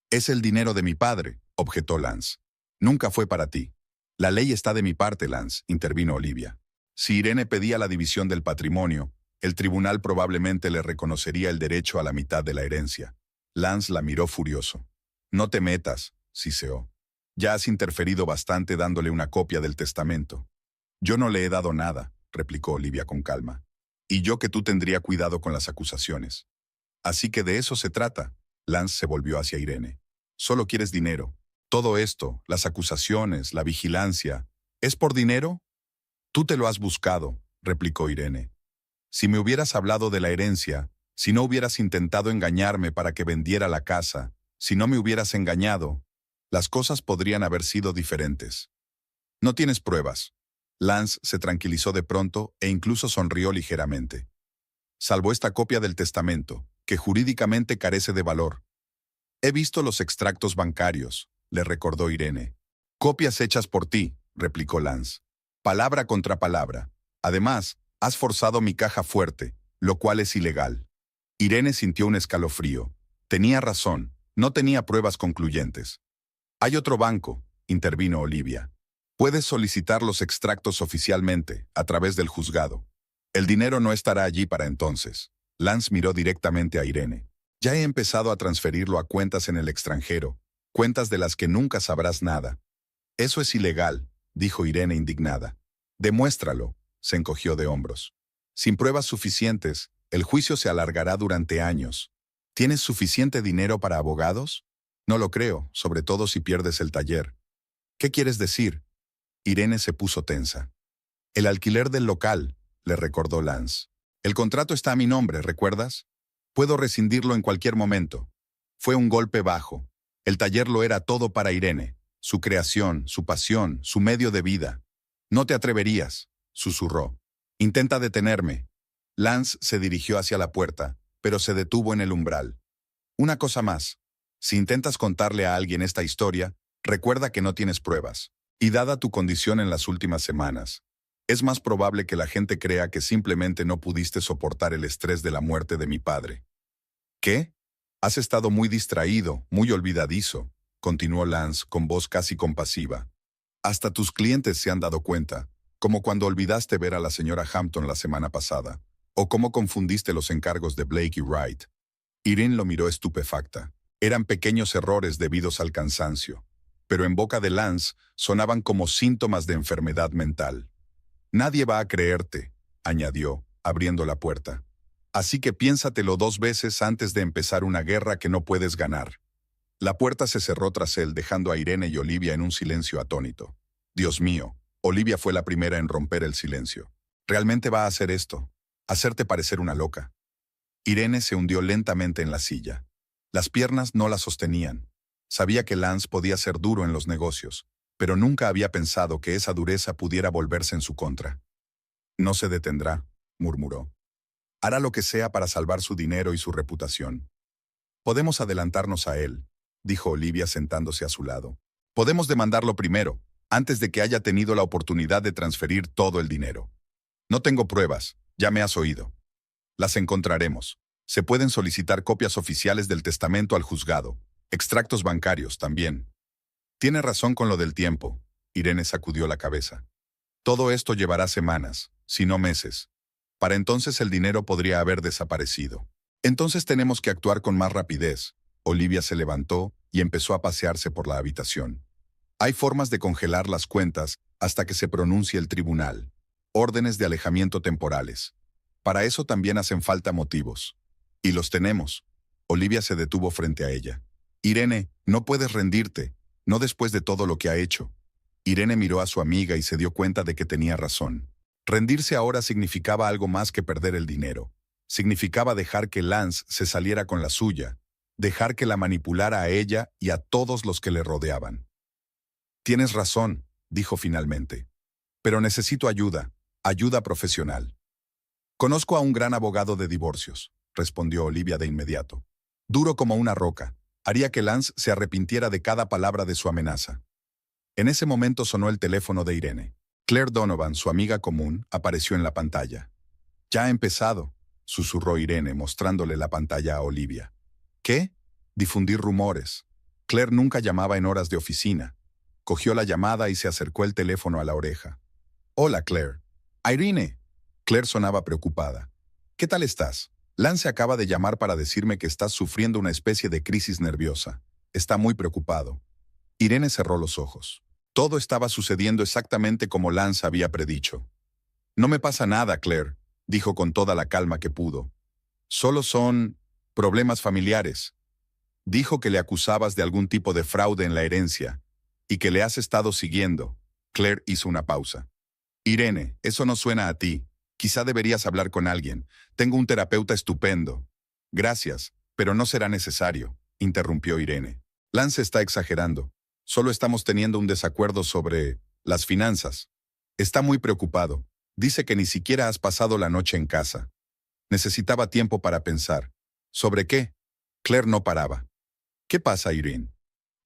Es el dinero de mi padre, objetó Lance. Nunca fue para ti. La ley está de mi parte, Lance, intervino Olivia. Si Irene pedía la división del patrimonio, el tribunal probablemente le reconocería el derecho a la mitad de la herencia. Lance la miró furioso. No te metas, siseó. Ya has interferido bastante dándole una copia del testamento. Yo no le he dado nada, replicó Olivia con calma. Y yo que tú tendría cuidado con las acusaciones. Así que de eso se trata. Lance se volvió hacia Irene. Solo quieres dinero. Todo esto, las acusaciones, la vigilancia, ¿es por dinero? Tú te lo has buscado, replicó Irene. Si me hubieras hablado de la herencia, si no hubieras intentado engañarme para que vendiera la casa, si no me hubieras engañado, las cosas podrían haber sido diferentes. No tienes pruebas. Lance se tranquilizó de pronto e incluso sonrió ligeramente. Salvo esta copia del testamento, que jurídicamente carece de valor. He visto los extractos bancarios, le recordó Irene. Copias hechas por ti, replicó Lance. Palabra contra palabra. Además, has forzado mi caja fuerte, lo cual es ilegal. Irene sintió un escalofrío. Tenía razón, no tenía pruebas concluyentes. Hay otro banco, intervino Olivia. Puedes solicitar los extractos oficialmente, a través del juzgado. El dinero no estará allí para entonces. Lance miró directamente a Irene. Ya he empezado a transferirlo a cuentas en el extranjero, cuentas de las que nunca sabrás nada. Eso es ilegal, dijo Irene indignada. Demuéstralo, se encogió de hombros. Sin pruebas suficientes, el juicio se alargará durante años. ¿Tienes suficiente dinero para abogados? No lo creo, sobre todo si pierdes el taller. ¿Qué quieres decir? Irene se puso tensa. El alquiler del local, le recordó Lance. El contrato está a mi nombre, ¿recuerdas? Puedo rescindirlo en cualquier momento. Fue un golpe bajo. El taller lo era todo para Irene. Su creación, su pasión, su medio de vida. No te atreverías, susurró. Intenta detenerme. Lance se dirigió hacia la puerta, pero se detuvo en el umbral. Una cosa más. Si intentas contarle a alguien esta historia, recuerda que no tienes pruebas. Y dada tu condición en las últimas semanas, es más probable que la gente crea que simplemente no pudiste soportar el estrés de la muerte de mi padre. ¿Qué? Has estado muy distraído, muy olvidadizo, continuó Lance con voz casi compasiva. Hasta tus clientes se han dado cuenta, como cuando olvidaste ver a la señora Hampton la semana pasada, o cómo confundiste los encargos de Blake y Wright. Irene lo miró estupefacta. Eran pequeños errores debidos al cansancio, pero en boca de Lance sonaban como síntomas de enfermedad mental. Nadie va a creerte, añadió, abriendo la puerta. Así que piénsatelo 2 veces antes de empezar una guerra que no puedes ganar. La puerta se cerró tras él, dejando a Irene y Olivia en un silencio atónito. Dios mío, Olivia fue la primera en romper el silencio. ¿Realmente va a hacer esto? ¿Hacerte parecer una loca? Irene se hundió lentamente en la silla. Las piernas no la sostenían. Sabía que Lance podía ser duro en los negocios, pero nunca había pensado que esa dureza pudiera volverse en su contra. No se detendrá, murmuró. Hará lo que sea para salvar su dinero y su reputación. Podemos adelantarnos a él, dijo Olivia sentándose a su lado. Podemos demandarlo primero, antes de que haya tenido la oportunidad de transferir todo el dinero. No tengo pruebas, ya me has oído. Las encontraremos. Se pueden solicitar copias oficiales del testamento al juzgado. Extractos bancarios también. Tiene razón con lo del tiempo. Irene sacudió la cabeza. Todo esto llevará semanas, si no meses. Para entonces el dinero podría haber desaparecido. Entonces tenemos que actuar con más rapidez. Olivia se levantó y empezó a pasearse por la habitación. Hay formas de congelar las cuentas hasta que se pronuncie el tribunal. Órdenes de alejamiento temporales. Para eso también hacen falta motivos. Y los tenemos. Olivia se detuvo frente a ella. Irene, no puedes rendirte, no después de todo lo que ha hecho. Irene miró a su amiga y se dio cuenta de que tenía razón. Rendirse ahora significaba algo más que perder el dinero. Significaba dejar que Lance se saliera con la suya, dejar que la manipulara a ella y a todos los que le rodeaban. Tienes razón, dijo finalmente. Pero necesito ayuda. Ayuda profesional. Conozco a un gran abogado de divorcios, respondió Olivia de inmediato. Duro como una roca. Haría que Lance se arrepintiera de cada palabra de su amenaza. En ese momento sonó el teléfono de Irene. Claire Donovan, su amiga común, apareció en la pantalla. «Ya ha empezado», susurró Irene, mostrándole la pantalla a Olivia. «¿Qué?» «Difundir rumores». Claire nunca llamaba en horas de oficina. Cogió la llamada y se acercó el teléfono a la oreja. «Hola, Claire». «Irene». Claire sonaba preocupada. «¿Qué tal estás? Lance acaba de llamar para decirme que estás sufriendo una especie de crisis nerviosa. Está muy preocupado». Irene cerró los ojos. Todo estaba sucediendo exactamente como Lance había predicho. «No me pasa nada, Claire», dijo con toda la calma que pudo. «Solo son problemas familiares». Dijo que le acusabas de algún tipo de fraude en la herencia y que le has estado siguiendo. Claire hizo una pausa. «Irene, eso no suena a ti. Quizá deberías hablar con alguien. Tengo un terapeuta estupendo». «Gracias, pero no será necesario», interrumpió Irene. «Lance está exagerando. Solo estamos teniendo un desacuerdo sobre las finanzas. Está muy preocupado. Dice que ni siquiera has pasado la noche en casa. Necesitaba tiempo para pensar». «¿Sobre qué?» Claire no paraba. «¿Qué pasa, Irene?»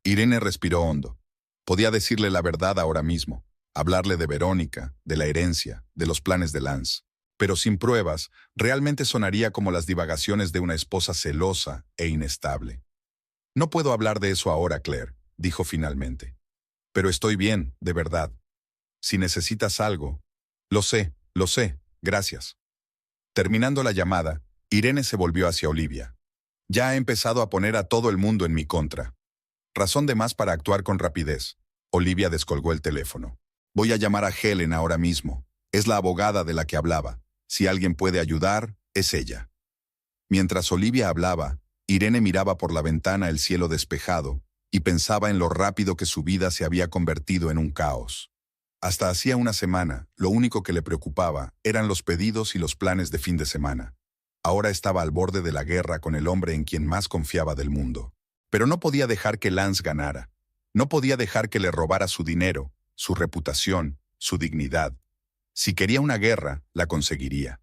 Irene respiró hondo. Podía decirle la verdad ahora mismo, hablarle de Verónica, de la herencia, de los planes de Lance. Pero sin pruebas, realmente sonaría como las divagaciones de una esposa celosa e inestable. «No puedo hablar de eso ahora, Claire», dijo finalmente. «Pero estoy bien, de verdad. Si necesitas algo...». Lo sé, gracias». Terminando la llamada, Irene se volvió hacia Olivia. «Ya ha empezado a poner a todo el mundo en mi contra. Razón de más para actuar con rapidez». Olivia descolgó el teléfono. «Voy a llamar a Helen ahora mismo. Es la abogada de la que hablaba. Si alguien puede ayudar, es ella». Mientras Olivia hablaba, Irene miraba por la ventana el cielo despejado y pensaba en lo rápido que su vida se había convertido en un caos. Hasta hacía una semana, lo único que le preocupaba eran los pedidos y los planes de fin de semana. Ahora estaba al borde de la guerra con el hombre en quien más confiaba del mundo. Pero no podía dejar que Lance ganara. No podía dejar que le robara su dinero, su reputación, su dignidad. Si quería una guerra, la conseguiría.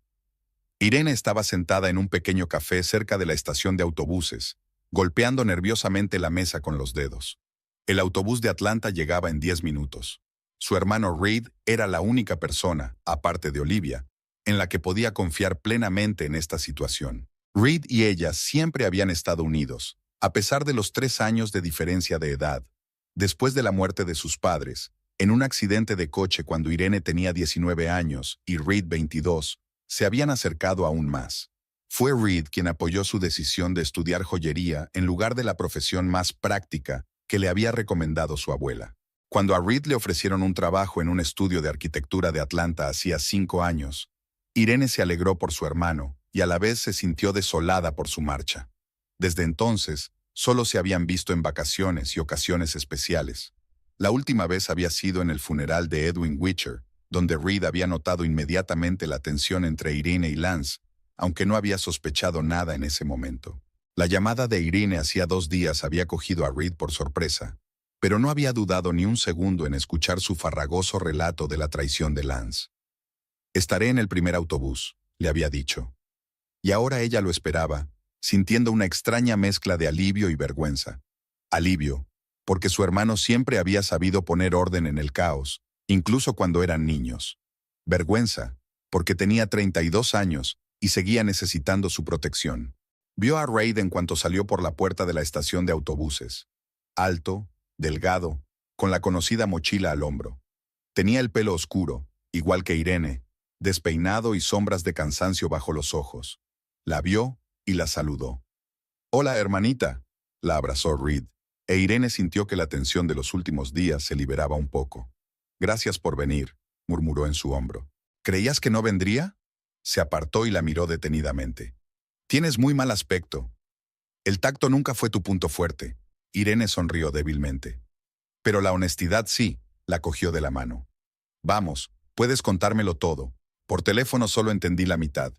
Irene estaba sentada en un pequeño café cerca de la estación de autobuses, golpeando nerviosamente la mesa con los dedos. El autobús de Atlanta llegaba en 10 minutos. Su hermano Reed era la única persona, aparte de Olivia, en la que podía confiar plenamente en esta situación. Reed y ella siempre habían estado unidos, a pesar de los 3 años de diferencia de edad. Después de la muerte de sus padres, en un accidente de coche cuando Irene tenía 19 años y Reed 22, se habían acercado aún más. Fue Reed quien apoyó su decisión de estudiar joyería en lugar de la profesión más práctica que le había recomendado su abuela. Cuando a Reed le ofrecieron un trabajo en un estudio de arquitectura de Atlanta hacía 5 años, Irene se alegró por su hermano y a la vez se sintió desolada por su marcha. Desde entonces, solo se habían visto en vacaciones y ocasiones especiales. La última vez había sido en el funeral de Edwin Witcher, donde Reed había notado inmediatamente la tensión entre Irene y Lance, aunque no había sospechado nada en ese momento. La llamada de Irene hacía 2 días había cogido a Reed por sorpresa, pero no había dudado ni un segundo en escuchar su farragoso relato de la traición de Lance. «Estaré en el primer autobús», le había dicho. Y ahora ella lo esperaba, sintiendo una extraña mezcla de alivio y vergüenza. Alivio, porque su hermano siempre había sabido poner orden en el caos, incluso cuando eran niños. Vergüenza, porque tenía 32 años y seguía necesitando su protección. Vio a Reed en cuanto salió por la puerta de la estación de autobuses. Alto, delgado, con la conocida mochila al hombro. Tenía el pelo oscuro, igual que Irene, despeinado y sombras de cansancio bajo los ojos. La vio y la saludó. «Hola, hermanita», la abrazó Reed, e Irene sintió que la tensión de los últimos días se liberaba un poco. «Gracias por venir», murmuró en su hombro. «¿Creías que no vendría?» Se apartó y la miró detenidamente. «Tienes muy mal aspecto». «El tacto nunca fue tu punto fuerte», Irene sonrió débilmente. «Pero la honestidad sí», la cogió de la mano. «Vamos, puedes contármelo todo. Por teléfono solo entendí la mitad».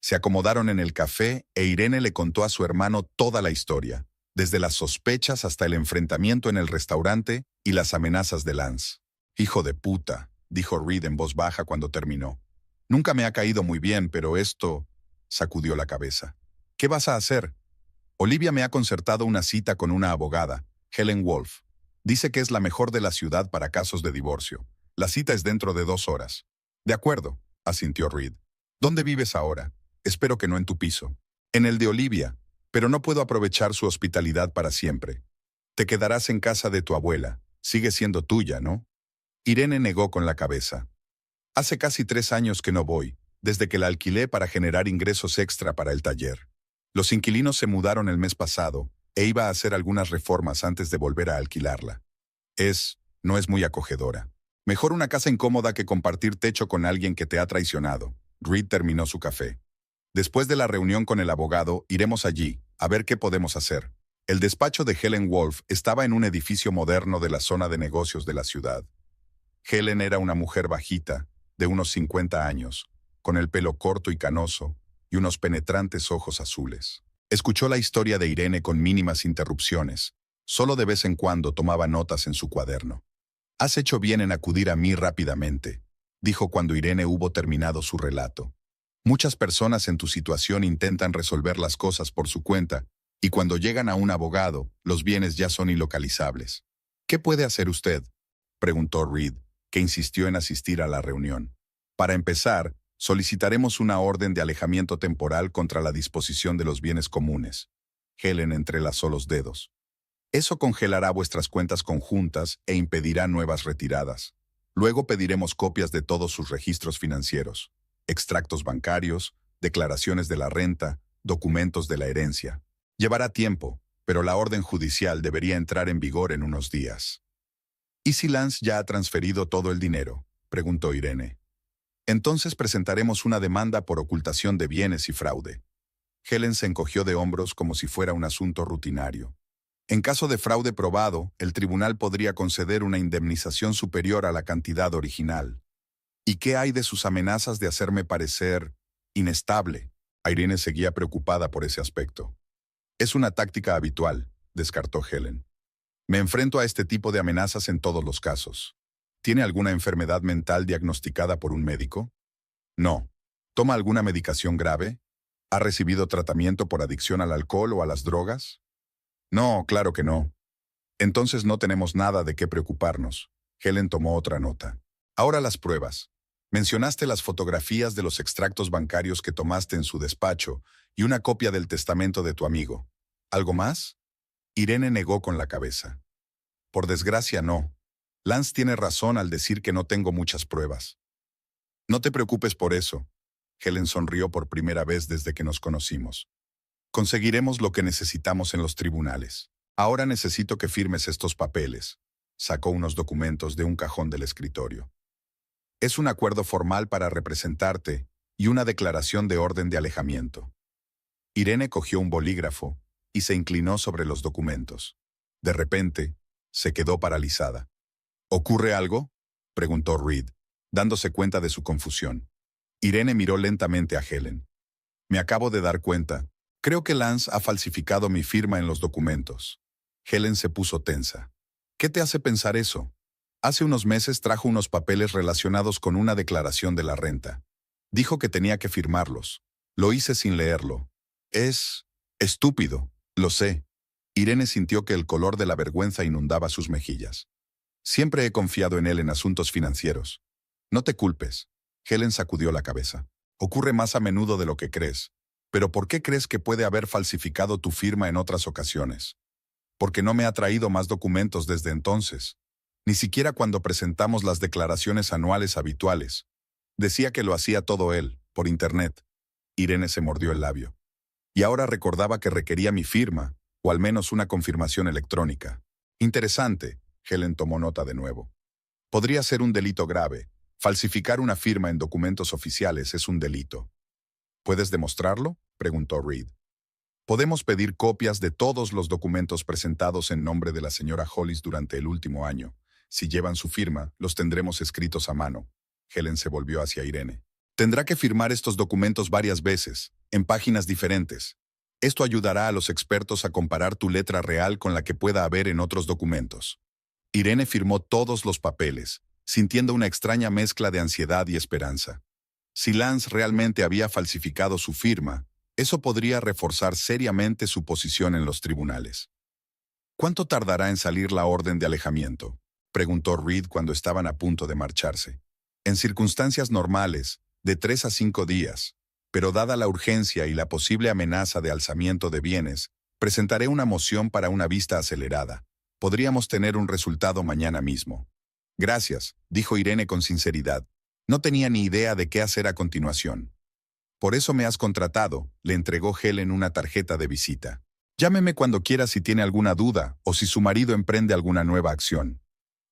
Se acomodaron en el café e Irene le contó a su hermano toda la historia, desde las sospechas hasta el enfrentamiento en el restaurante y las amenazas de Lance. «Hijo de puta», dijo Reed en voz baja cuando terminó. Nunca me ha caído muy bien, pero esto... sacudió la cabeza. ¿Qué vas a hacer? Olivia me ha concertado una cita con una abogada, Helen Wolf. Dice que es la mejor de la ciudad para casos de divorcio. La cita es dentro de 2 horas. De acuerdo, asintió Reed. ¿Dónde vives ahora? Espero que no en tu piso. En el de Olivia, pero no puedo aprovechar su hospitalidad para siempre. Te quedarás en casa de tu abuela. Sigue siendo tuya, ¿no? Irene negó con la cabeza. Hace casi 3 años que no voy, desde que la alquilé para generar ingresos extra para el taller. Los inquilinos se mudaron el mes pasado e iba a hacer algunas reformas antes de volver a alquilarla. No es muy acogedora. Mejor una casa incómoda que compartir techo con alguien que te ha traicionado. Reed terminó su café. Después de la reunión con el abogado, iremos allí, a ver qué podemos hacer. El despacho de Helen Wolf estaba en un edificio moderno de la zona de negocios de la ciudad. Helen era una mujer bajita, de unos 50 años, con el pelo corto y canoso, y unos penetrantes ojos azules. Escuchó la historia de Irene con mínimas interrupciones. Solo de vez en cuando tomaba notas en su cuaderno. «Has hecho bien en acudir a mí rápidamente», dijo cuando Irene hubo terminado su relato. «Muchas personas en tu situación intentan resolver las cosas por su cuenta, y cuando llegan a un abogado, los bienes ya son ilocalizables. ¿Qué puede hacer usted?», preguntó Reed, que insistió en asistir a la reunión. «Para empezar, solicitaremos una orden de alejamiento temporal contra la disposición de los bienes comunes». Helen entrelazó los dedos. «Eso congelará vuestras cuentas conjuntas e impedirá nuevas retiradas. Luego pediremos copias de todos sus registros financieros, extractos bancarios, declaraciones de la renta, documentos de la herencia. Llevará tiempo, pero la orden judicial debería entrar en vigor en unos días». «¿Y si Lance ya ha transferido todo el dinero?», preguntó Irene. «Entonces presentaremos una demanda por ocultación de bienes y fraude». Helen se encogió de hombros como si fuera un asunto rutinario. «En caso de fraude probado, el tribunal podría conceder una indemnización superior a la cantidad original». «¿Y qué hay de sus amenazas de hacerme parecer inestable?». Irene seguía preocupada por ese aspecto. «Es una táctica habitual», descartó Helen. «Me enfrento a este tipo de amenazas en todos los casos». «¿Tiene alguna enfermedad mental diagnosticada por un médico?». «No». «¿Toma alguna medicación grave? ¿Ha recibido tratamiento por adicción al alcohol o a las drogas?». «No, claro que no». «Entonces no tenemos nada de qué preocuparnos». Helen tomó otra nota. «Ahora las pruebas. Mencionaste las fotografías de los extractos bancarios que tomaste en su despacho y una copia del testamento de tu amigo. ¿Algo más?». Irene negó con la cabeza. «Por desgracia, no. Lance tiene razón al decir que no tengo muchas pruebas». «No te preocupes por eso». Helen sonrió por primera vez desde que nos conocimos. «Conseguiremos lo que necesitamos en los tribunales. Ahora necesito que firmes estos papeles». Sacó unos documentos de un cajón del escritorio. «Es un acuerdo formal para representarte y una declaración de orden de alejamiento». Irene cogió un bolígrafo y se inclinó sobre los documentos. De repente, se quedó paralizada. «¿Ocurre algo?», preguntó Reed, dándose cuenta de su confusión. Irene miró lentamente a Helen. «Me acabo de dar cuenta. Creo que Lance ha falsificado mi firma en los documentos». Helen se puso tensa. «¿Qué te hace pensar eso?». «Hace unos meses trajo unos papeles relacionados con una declaración de la renta. Dijo que tenía que firmarlos. Lo hice sin leerlo. Es estúpido, lo sé». Irene sintió que el color de la vergüenza inundaba sus mejillas. «Siempre he confiado en él en asuntos financieros». «No te culpes». Helen sacudió la cabeza. «Ocurre más a menudo de lo que crees. Pero ¿por qué crees que puede haber falsificado tu firma en otras ocasiones?». «Porque no me ha traído más documentos desde entonces. Ni siquiera cuando presentamos las declaraciones anuales habituales. Decía que lo hacía todo él, por internet». Irene se mordió el labio. «Y ahora recordaba que requería mi firma, o al menos una confirmación electrónica». «Interesante». Helen tomó nota de nuevo. «Podría ser un delito grave. Falsificar una firma en documentos oficiales es un delito». «¿Puedes demostrarlo?», preguntó Reed. «Podemos pedir copias de todos los documentos presentados en nombre de la señora Hollis durante el último año. Si llevan su firma, los tendremos escritos a mano». Helen se volvió hacia Irene. «Tendrá que firmar estos documentos varias veces, en páginas diferentes. Esto ayudará a los expertos a comparar tu letra real con la que pueda haber en otros documentos». Irene firmó todos los papeles, sintiendo una extraña mezcla de ansiedad y esperanza. Si Lance realmente había falsificado su firma, eso podría reforzar seriamente su posición en los tribunales. ¿Cuánto tardará en salir la orden de alejamiento?, preguntó Reed cuando estaban a punto de marcharse. En circunstancias normales, de 3 a 5 días, pero dada la urgencia y la posible amenaza de alzamiento de bienes, presentaré una moción para una vista acelerada. Podríamos tener un resultado mañana mismo. Gracias, dijo Irene con sinceridad. No tenía ni idea de qué hacer a continuación. Por eso me has contratado, le entregó Helen una tarjeta de visita. Llámeme cuando quiera si tiene alguna duda o si su marido emprende alguna nueva acción.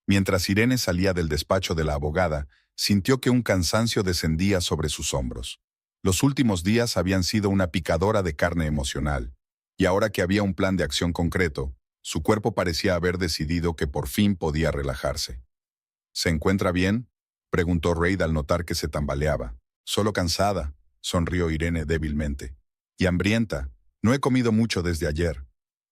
Mientras Irene salía del despacho de la abogada, sintió que un cansancio descendía sobre sus hombros. Los últimos días habían sido una picadora de carne emocional, y ahora que había un plan de acción concreto, su cuerpo parecía haber decidido que por fin podía relajarse. ¿Se encuentra bien?, preguntó Reid al notar que se tambaleaba. Solo cansada, sonrió Irene débilmente. Y hambrienta. No he comido mucho desde ayer.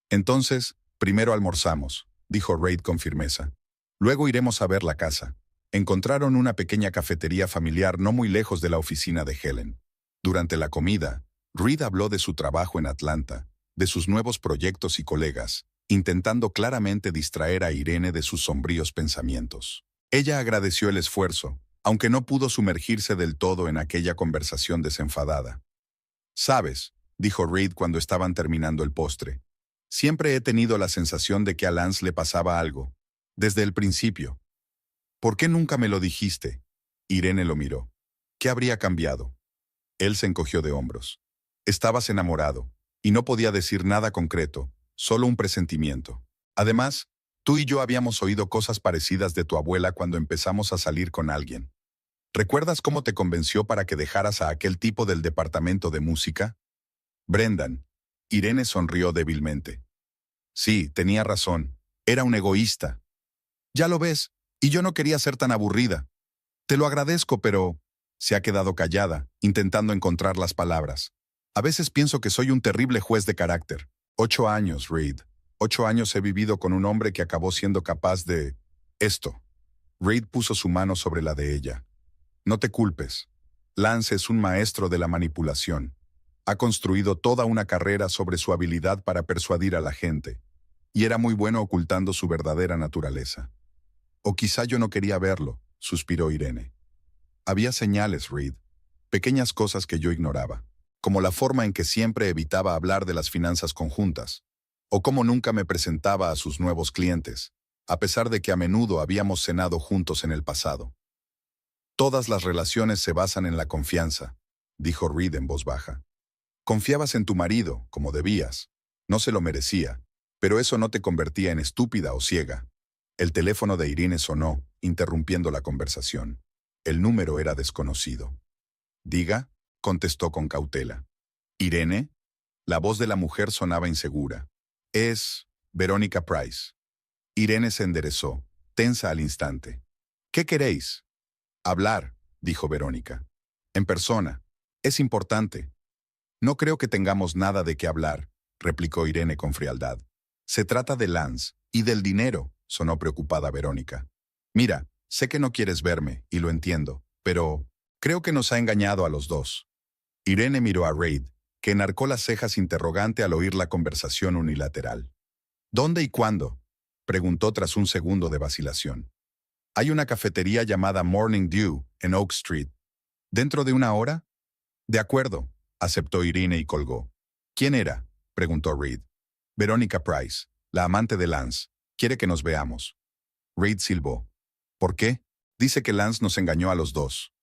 Entonces, primero almorzamos, dijo Reid con firmeza. Luego iremos a ver la casa. Encontraron una pequeña cafetería familiar no muy lejos de la oficina de Helen. Durante la comida, Reid habló de su trabajo en Atlanta, de sus nuevos proyectos y colegas, intentando claramente distraer a Irene de sus sombríos pensamientos. Ella agradeció el esfuerzo, aunque no pudo sumergirse del todo en aquella conversación desenfadada. «Sabes», dijo Reid cuando estaban terminando el postre, «siempre he tenido la sensación de que a Lance le pasaba algo. Desde el principio. ¿Por qué nunca me lo dijiste?». Irene lo miró. ¿Qué habría cambiado? Él se encogió de hombros. Estabas enamorado, y no podía decir nada concreto, solo un presentimiento. Además, tú y yo habíamos oído cosas parecidas de tu abuela cuando empezamos a salir con alguien. ¿Recuerdas cómo te convenció para que dejaras a aquel tipo del departamento de música? Brendan. Irene sonrió débilmente. Sí, tenía razón. Era un egoísta. Ya lo ves, y yo no quería ser tan aburrida. Te lo agradezco, pero... Se ha quedado callada, intentando encontrar las palabras. A veces pienso que soy un terrible juez de carácter. 8 años, Reid. 8 años he vivido con un hombre que acabó siendo capaz de... esto. Reid puso su mano sobre la de ella. No te culpes. Lance es un maestro de la manipulación. Ha construido toda una carrera sobre su habilidad para persuadir a la gente. Y era muy bueno ocultando su verdadera naturaleza. O quizá yo no quería verlo, suspiró Irene. Había señales, Reid. Pequeñas cosas que yo ignoraba. Como la forma en que siempre evitaba hablar de las finanzas conjuntas. O cómo nunca me presentaba a sus nuevos clientes, a pesar de que a menudo habíamos cenado juntos en el pasado. Todas las relaciones se basan en la confianza, dijo Reid en voz baja. Confiabas en tu marido, como debías. No se lo merecía, pero eso no te convertía en estúpida o ciega. El teléfono de Irene sonó, interrumpiendo la conversación. El número era desconocido. «Diga», contestó con cautela. «¿Irene?». La voz de la mujer sonaba insegura. «Es Verónica Price». Irene se enderezó, tensa al instante. «¿Qué queréis?». «Hablar», dijo Verónica. «En persona. Es importante». «No creo que tengamos nada de qué hablar», replicó Irene con frialdad. «Se trata de Lance y del dinero», sonó preocupada Verónica. «Mira, sé que no quieres verme, y lo entiendo, pero creo que nos ha engañado a los dos». Irene miró a Reid, que enarcó las cejas interrogante al oír la conversación unilateral. «¿Dónde y cuándo?», preguntó tras un segundo de vacilación. «Hay una cafetería llamada Morning Dew en Oak Street. ¿Dentro de 1 hora?». «De acuerdo», aceptó Irene y colgó. «¿Quién era?», preguntó Reid. «Verónica Price, la amante de Lance. Quiere que nos veamos». Reid silbó. «¿Por qué?». «Dice que Lance nos engañó a los dos».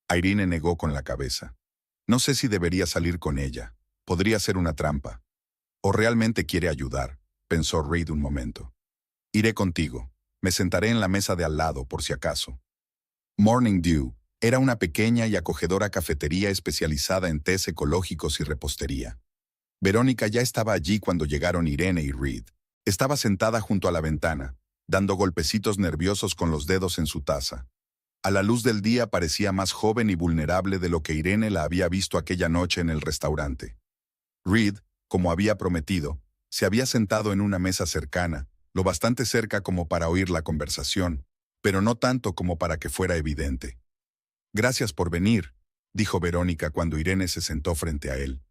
Irene negó con la cabeza. «No sé si debería salir con ella. Podría ser una trampa». «O realmente quiere ayudar», pensó Reid un momento. «Iré contigo. Me sentaré en la mesa de al lado, por si acaso». Morning Dew era una pequeña y acogedora cafetería especializada en tés ecológicos y repostería. Verónica ya estaba allí cuando llegaron Irene y Reid. Estaba sentada junto a la ventana, dando golpecitos nerviosos con los dedos en su taza. A la luz del día parecía más joven y vulnerable de lo que Irene la había visto aquella noche en el restaurante. Reid, como había prometido, se había sentado en una mesa cercana, lo bastante cerca como para oír la conversación, pero no tanto como para que fuera evidente. «Gracias por venir», dijo Verónica cuando Irene se sentó frente a él.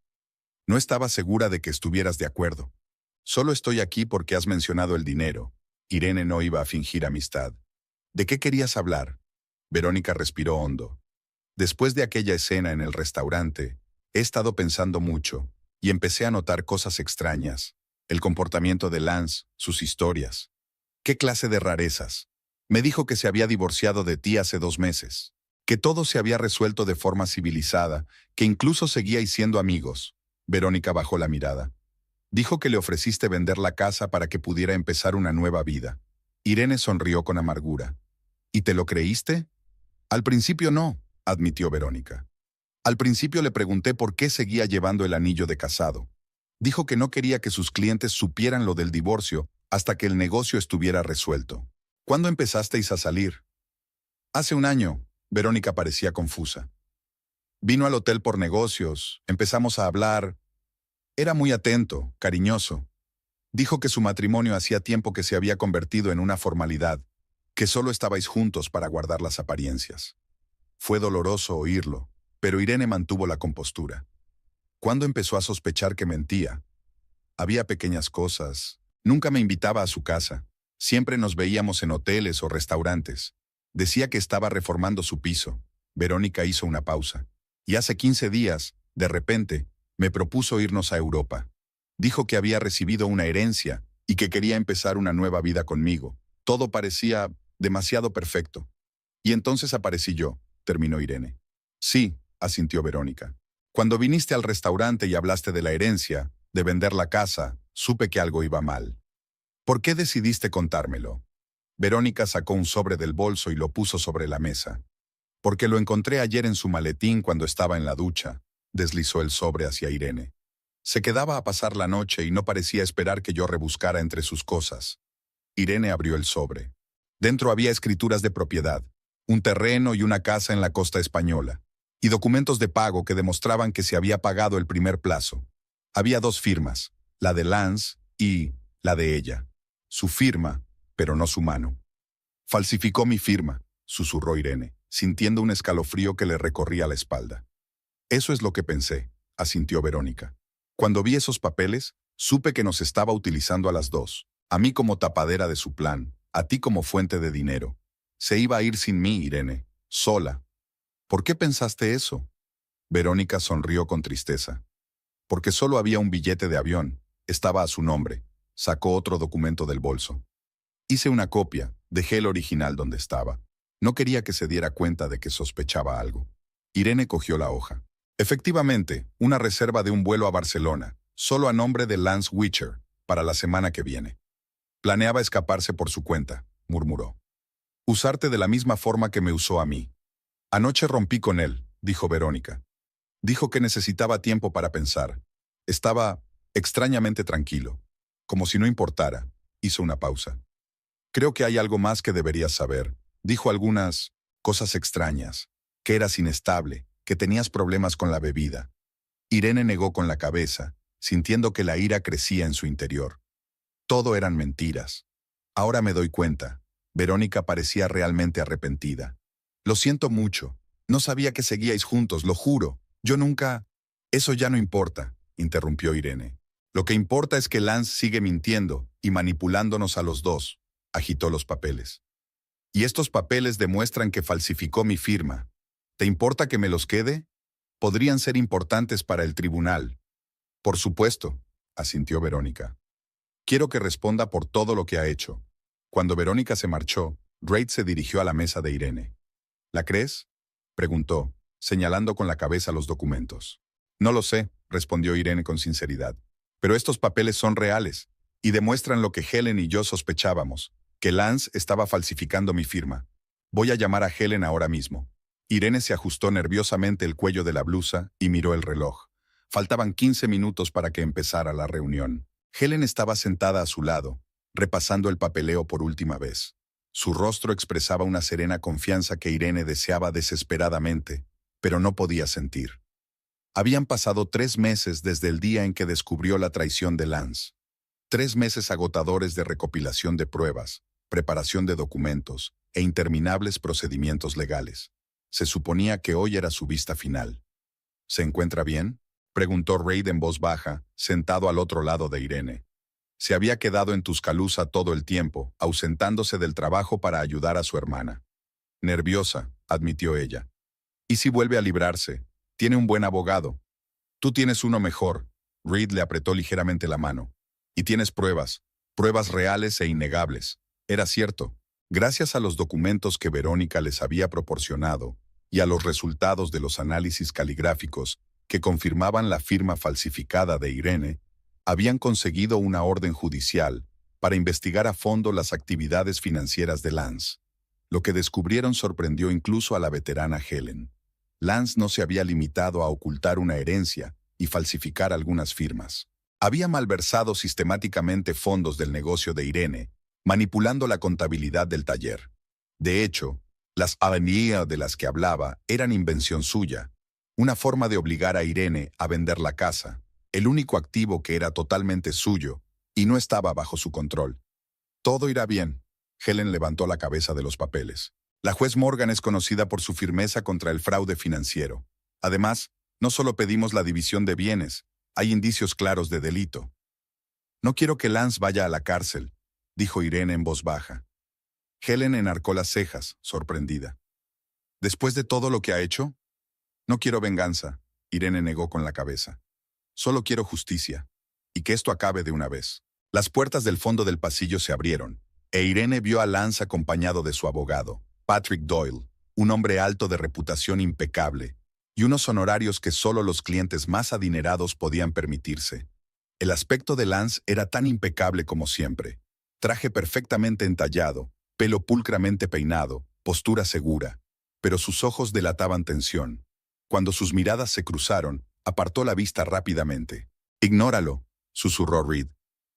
No estaba segura de que estuvieras de acuerdo. Solo estoy aquí porque has mencionado el dinero. Irene no iba a fingir amistad. ¿De qué querías hablar? Verónica respiró hondo. Después de aquella escena en el restaurante, he estado pensando mucho y empecé a notar cosas extrañas. El comportamiento de Lance, sus historias. ¿Qué clase de rarezas? Me dijo que se había divorciado de ti hace 2 meses, que todo se había resuelto de forma civilizada, que incluso seguíais siendo amigos. Verónica bajó la mirada. Dijo que le ofreciste vender la casa para que pudiera empezar una nueva vida. Irene sonrió con amargura. ¿Y te lo creíste? Al principio no, admitió Verónica. Al principio le pregunté por qué seguía llevando el anillo de casado. Dijo que no quería que sus clientes supieran lo del divorcio hasta que el negocio estuviera resuelto. ¿Cuándo empezasteis a salir? Hace 1 año. Verónica parecía confusa. Vino al hotel por negocios, empezamos a hablar. Era muy atento, cariñoso. Dijo que su matrimonio hacía tiempo que se había convertido en una formalidad, que solo estabais juntos para guardar las apariencias. Fue doloroso oírlo, pero Irene mantuvo la compostura. ¿Cuándo empezó a sospechar que mentía? Había pequeñas cosas. Nunca me invitaba a su casa. Siempre nos veíamos en hoteles o restaurantes. Decía que estaba reformando su piso. Verónica hizo una pausa. Y hace 15 días, de repente, me propuso irnos a Europa. Dijo que había recibido una herencia y que quería empezar una nueva vida conmigo. Todo parecía demasiado perfecto. Y entonces aparecí yo, terminó Irene. Sí, asintió Verónica. Cuando viniste al restaurante y hablaste de la herencia, de vender la casa, supe que algo iba mal. ¿Por qué decidiste contármelo? Verónica sacó un sobre del bolso y lo puso sobre la mesa. Porque lo encontré ayer en su maletín cuando estaba en la ducha. Deslizó el sobre hacia Irene. Se quedaba a pasar la noche y no parecía esperar que yo rebuscara entre sus cosas. Irene abrió el sobre. Dentro había escrituras de propiedad, un terreno y una casa en la costa española, y documentos de pago que demostraban que se había pagado el primer plazo. Había 2 firmas, la de Lance y la de ella. Su firma, pero no su mano. Falsificó mi firma, susurró Irene, sintiendo un escalofrío que le recorría la espalda. Eso es lo que pensé, asintió Verónica. Cuando vi esos papeles, supe que nos estaba utilizando a las 2, a mí como tapadera de su plan, a ti como fuente de dinero. Se iba a ir sin mí, Irene, sola. ¿Por qué pensaste eso? Verónica sonrió con tristeza. Porque solo había un billete de avión, estaba a su nombre. Sacó otro documento del bolso. Hice una copia, dejé el original donde estaba. No quería que se diera cuenta de que sospechaba algo. Irene cogió la hoja. Efectivamente, una reserva de un vuelo a Barcelona, solo a nombre de Lance Witcher, para la semana que viene. Planeaba escaparse por su cuenta, murmuró. Usarte de la misma forma que me usó a mí. Anoche rompí con él, dijo Verónica. Dijo que necesitaba tiempo para pensar. Estaba extrañamente tranquilo, como si no importara. Hizo una pausa. Creo que hay algo más que deberías saber. Dijo algunas cosas extrañas, que eras inestable, que tenías problemas con la bebida. Irene negó con la cabeza, sintiendo que la ira crecía en su interior. Todo eran mentiras. Ahora me doy cuenta. Verónica parecía realmente arrepentida. Lo siento mucho. No sabía que seguíais juntos, lo juro. Yo nunca... Eso ya no importa, interrumpió Irene. Lo que importa es que Lance sigue mintiendo y manipulándonos a los 2. Agitó los papeles. Y estos papeles demuestran que falsificó mi firma. ¿Te importa que me los quede? Podrían ser importantes para el tribunal. Por supuesto, asintió Verónica. Quiero que responda por todo lo que ha hecho. Cuando Verónica se marchó, Reid se dirigió a la mesa de Irene. ¿La crees? Preguntó, señalando con la cabeza los documentos. No lo sé, respondió Irene con sinceridad. Pero estos papeles son reales y demuestran lo que Helen y yo sospechábamos, que Lance estaba falsificando mi firma. Voy a llamar a Helen ahora mismo. Irene se ajustó nerviosamente el cuello de la blusa y miró el reloj. Faltaban 15 minutos para que empezara la reunión. Helen estaba sentada a su lado, repasando el papeleo por última vez. Su rostro expresaba una serena confianza que Irene deseaba desesperadamente, pero no podía sentir. Habían pasado 3 meses desde el día en que descubrió la traición de Lance. 3 meses agotadores de recopilación de pruebas, preparación de documentos e interminables procedimientos legales. Se suponía que hoy era su vista final. ¿Se encuentra bien?, preguntó Reid en voz baja, sentado al otro lado de Irene. Se había quedado en Tuscaloosa todo el tiempo, ausentándose del trabajo para ayudar a su hermana. Nerviosa, admitió ella. ¿Y si vuelve a librarse? Tiene un buen abogado. Tú tienes uno mejor. Reid le apretó ligeramente la mano. Y tienes pruebas, pruebas reales e innegables. Era cierto. Gracias a los documentos que Verónica les había proporcionado y a los resultados de los análisis caligráficos que confirmaban la firma falsificada de Irene, habían conseguido una orden judicial para investigar a fondo las actividades financieras de Lance. Lo que descubrieron sorprendió incluso a la veterana Helen. Lance no se había limitado a ocultar una herencia y falsificar algunas firmas. Había malversado sistemáticamente fondos del negocio de Irene, manipulando la contabilidad del taller. De hecho, las avenidas de las que hablaba eran invención suya, una forma de obligar a Irene a vender la casa, el único activo que era totalmente suyo y no estaba bajo su control. Todo irá bien. Helen levantó la cabeza de los papeles. La juez Morgan es conocida por su firmeza contra el fraude financiero. Además, no solo pedimos la división de bienes, hay indicios claros de delito. No quiero que Lance vaya a la cárcel, dijo Irene en voz baja. Helen enarcó las cejas, sorprendida. ¿Después de todo lo que ha hecho? No quiero venganza, Irene negó con la cabeza. Solo quiero justicia, y que esto acabe de una vez. Las puertas del fondo del pasillo se abrieron, e Irene vio a Lance acompañado de su abogado, Patrick Doyle, un hombre alto de reputación impecable, y unos honorarios que solo los clientes más adinerados podían permitirse. El aspecto de Lance era tan impecable como siempre. Traje perfectamente entallado, pelo pulcramente peinado, postura segura, pero sus ojos delataban tensión. Cuando sus miradas se cruzaron, apartó la vista rápidamente. «Ignóralo», susurró Reid.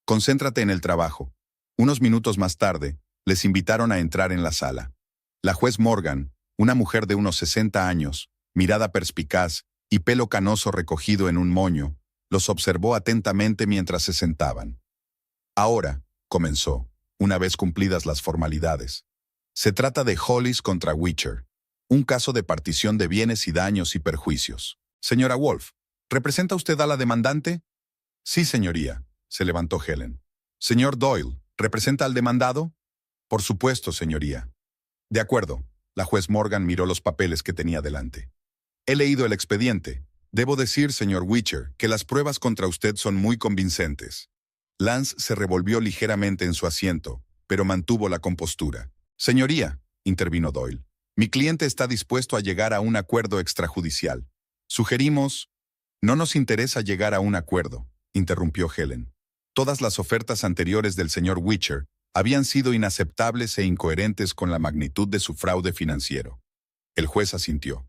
«Concéntrate en el trabajo». Unos minutos más tarde, les invitaron a entrar en la sala. La juez Morgan, una mujer de unos 60 años, mirada perspicaz y pelo canoso recogido en un moño, los observó atentamente mientras se sentaban. «Ahora», comenzó, una vez cumplidas las formalidades. «Se trata de Hollis contra Witcher, un caso de partición de bienes y daños y perjuicios. Señora Wolf, ¿representa usted a la demandante?» «Sí, señoría», se levantó Helen. «Señor Doyle, ¿representa al demandado?» «Por supuesto, señoría». «De acuerdo». La juez Morgan miró los papeles que tenía delante. «He leído el expediente. Debo decir, señor Witcher, que las pruebas contra usted son muy convincentes». Lance se revolvió ligeramente en su asiento, pero mantuvo la compostura. «Señoría», intervino Doyle, «mi cliente está dispuesto a llegar a un acuerdo extrajudicial. Sugerimos...» «No nos interesa llegar a un acuerdo», interrumpió Helen. «Todas las ofertas anteriores del señor Witcher habían sido inaceptables e incoherentes con la magnitud de su fraude financiero». El juez asintió.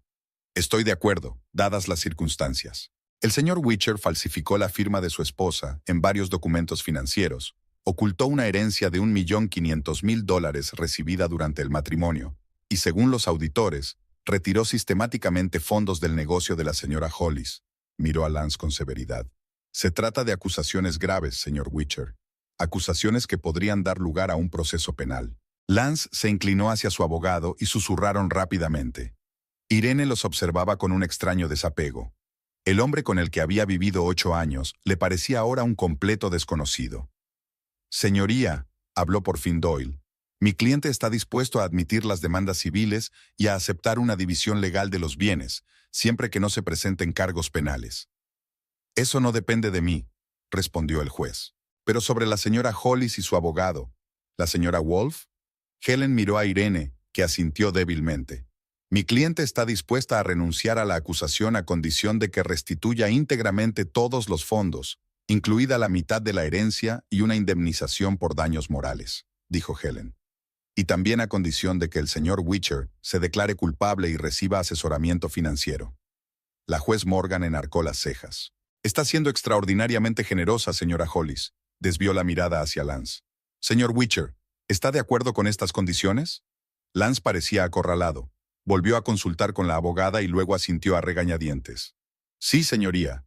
«Estoy de acuerdo, dadas las circunstancias. El señor Witcher falsificó la firma de su esposa en varios documentos financieros, ocultó una herencia de $1.500.000 recibida durante el matrimonio, y según los auditores, retiró sistemáticamente fondos del negocio de la señora Hollis». Miró a Lance con severidad. «Se trata de acusaciones graves, señor Witcher. Acusaciones que podrían dar lugar a un proceso penal». Lance se inclinó hacia su abogado y susurraron rápidamente. Irene los observaba con un extraño desapego. El hombre con el que había vivido 8 años le parecía ahora un completo desconocido. «Señoría», habló por fin Doyle, «mi cliente está dispuesto a admitir las demandas civiles y a aceptar una división legal de los bienes, siempre que no se presenten cargos penales». «Eso no depende de mí», respondió el juez. «Pero sobre la señora Hollis y su abogado, ¿la señora Wolf?» Helen miró a Irene, que asintió débilmente. «Mi cliente está dispuesta a renunciar a la acusación a condición de que restituya íntegramente todos los fondos, incluida la mitad de la herencia y una indemnización por daños morales», dijo Helen. «Y también a condición de que el señor Witcher se declare culpable y reciba asesoramiento financiero». La juez Morgan enarcó las cejas. «Está siendo extraordinariamente generosa, señora Hollis», desvió la mirada hacia Lance. «Señor Witcher, ¿está de acuerdo con estas condiciones?» Lance parecía acorralado. Volvió a consultar con la abogada y luego asintió a regañadientes. «Sí, señoría».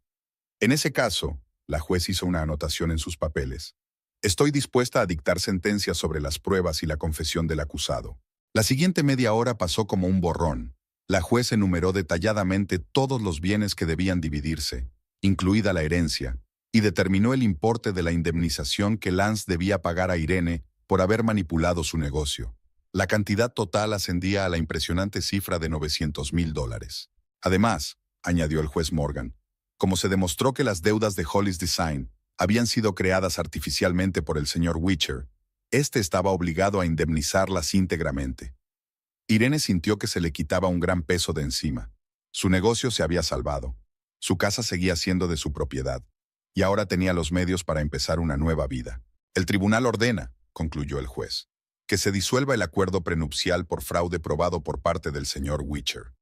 «En ese caso», la juez hizo una anotación en sus papeles, «estoy dispuesta a dictar sentencia sobre las pruebas y la confesión del acusado». La siguiente media hora pasó como un borrón. La juez enumeró detalladamente todos los bienes que debían dividirse, incluida la herencia, y determinó el importe de la indemnización que Lance debía pagar a Irene por haber manipulado su negocio. La cantidad total ascendía a la impresionante cifra de $900,000. Además, añadió el juez Morgan, como se demostró que las deudas de Hollis Design habían sido creadas artificialmente por el señor Witcher, este estaba obligado a indemnizarlas íntegramente. Irene sintió que se le quitaba un gran peso de encima. Su negocio se había salvado. Su casa seguía siendo de su propiedad. Y ahora tenía los medios para empezar una nueva vida. El tribunal ordena, concluyó el juez, que se disuelva el acuerdo prenupcial por fraude probado por parte del señor Witcher.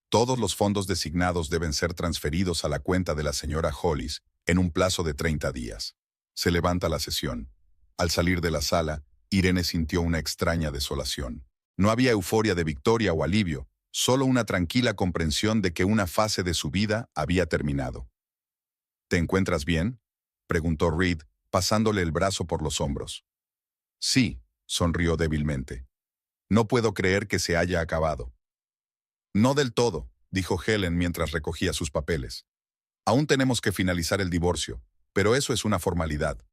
Todos los fondos designados deben ser transferidos a la cuenta de la señora Hollis en un plazo de 30 días. Se levanta la sesión. Al salir de la sala, Irene sintió una extraña desolación. No había euforia de victoria o alivio, solo una tranquila comprensión de que una fase de su vida había terminado. ¿Te encuentras bien?, preguntó Reed, pasándole el brazo por los hombros. Sí, sonrió débilmente. No puedo creer que se haya acabado. No del todo, dijo Helen mientras recogía sus papeles. Aún tenemos que finalizar el divorcio, pero eso es una formalidad.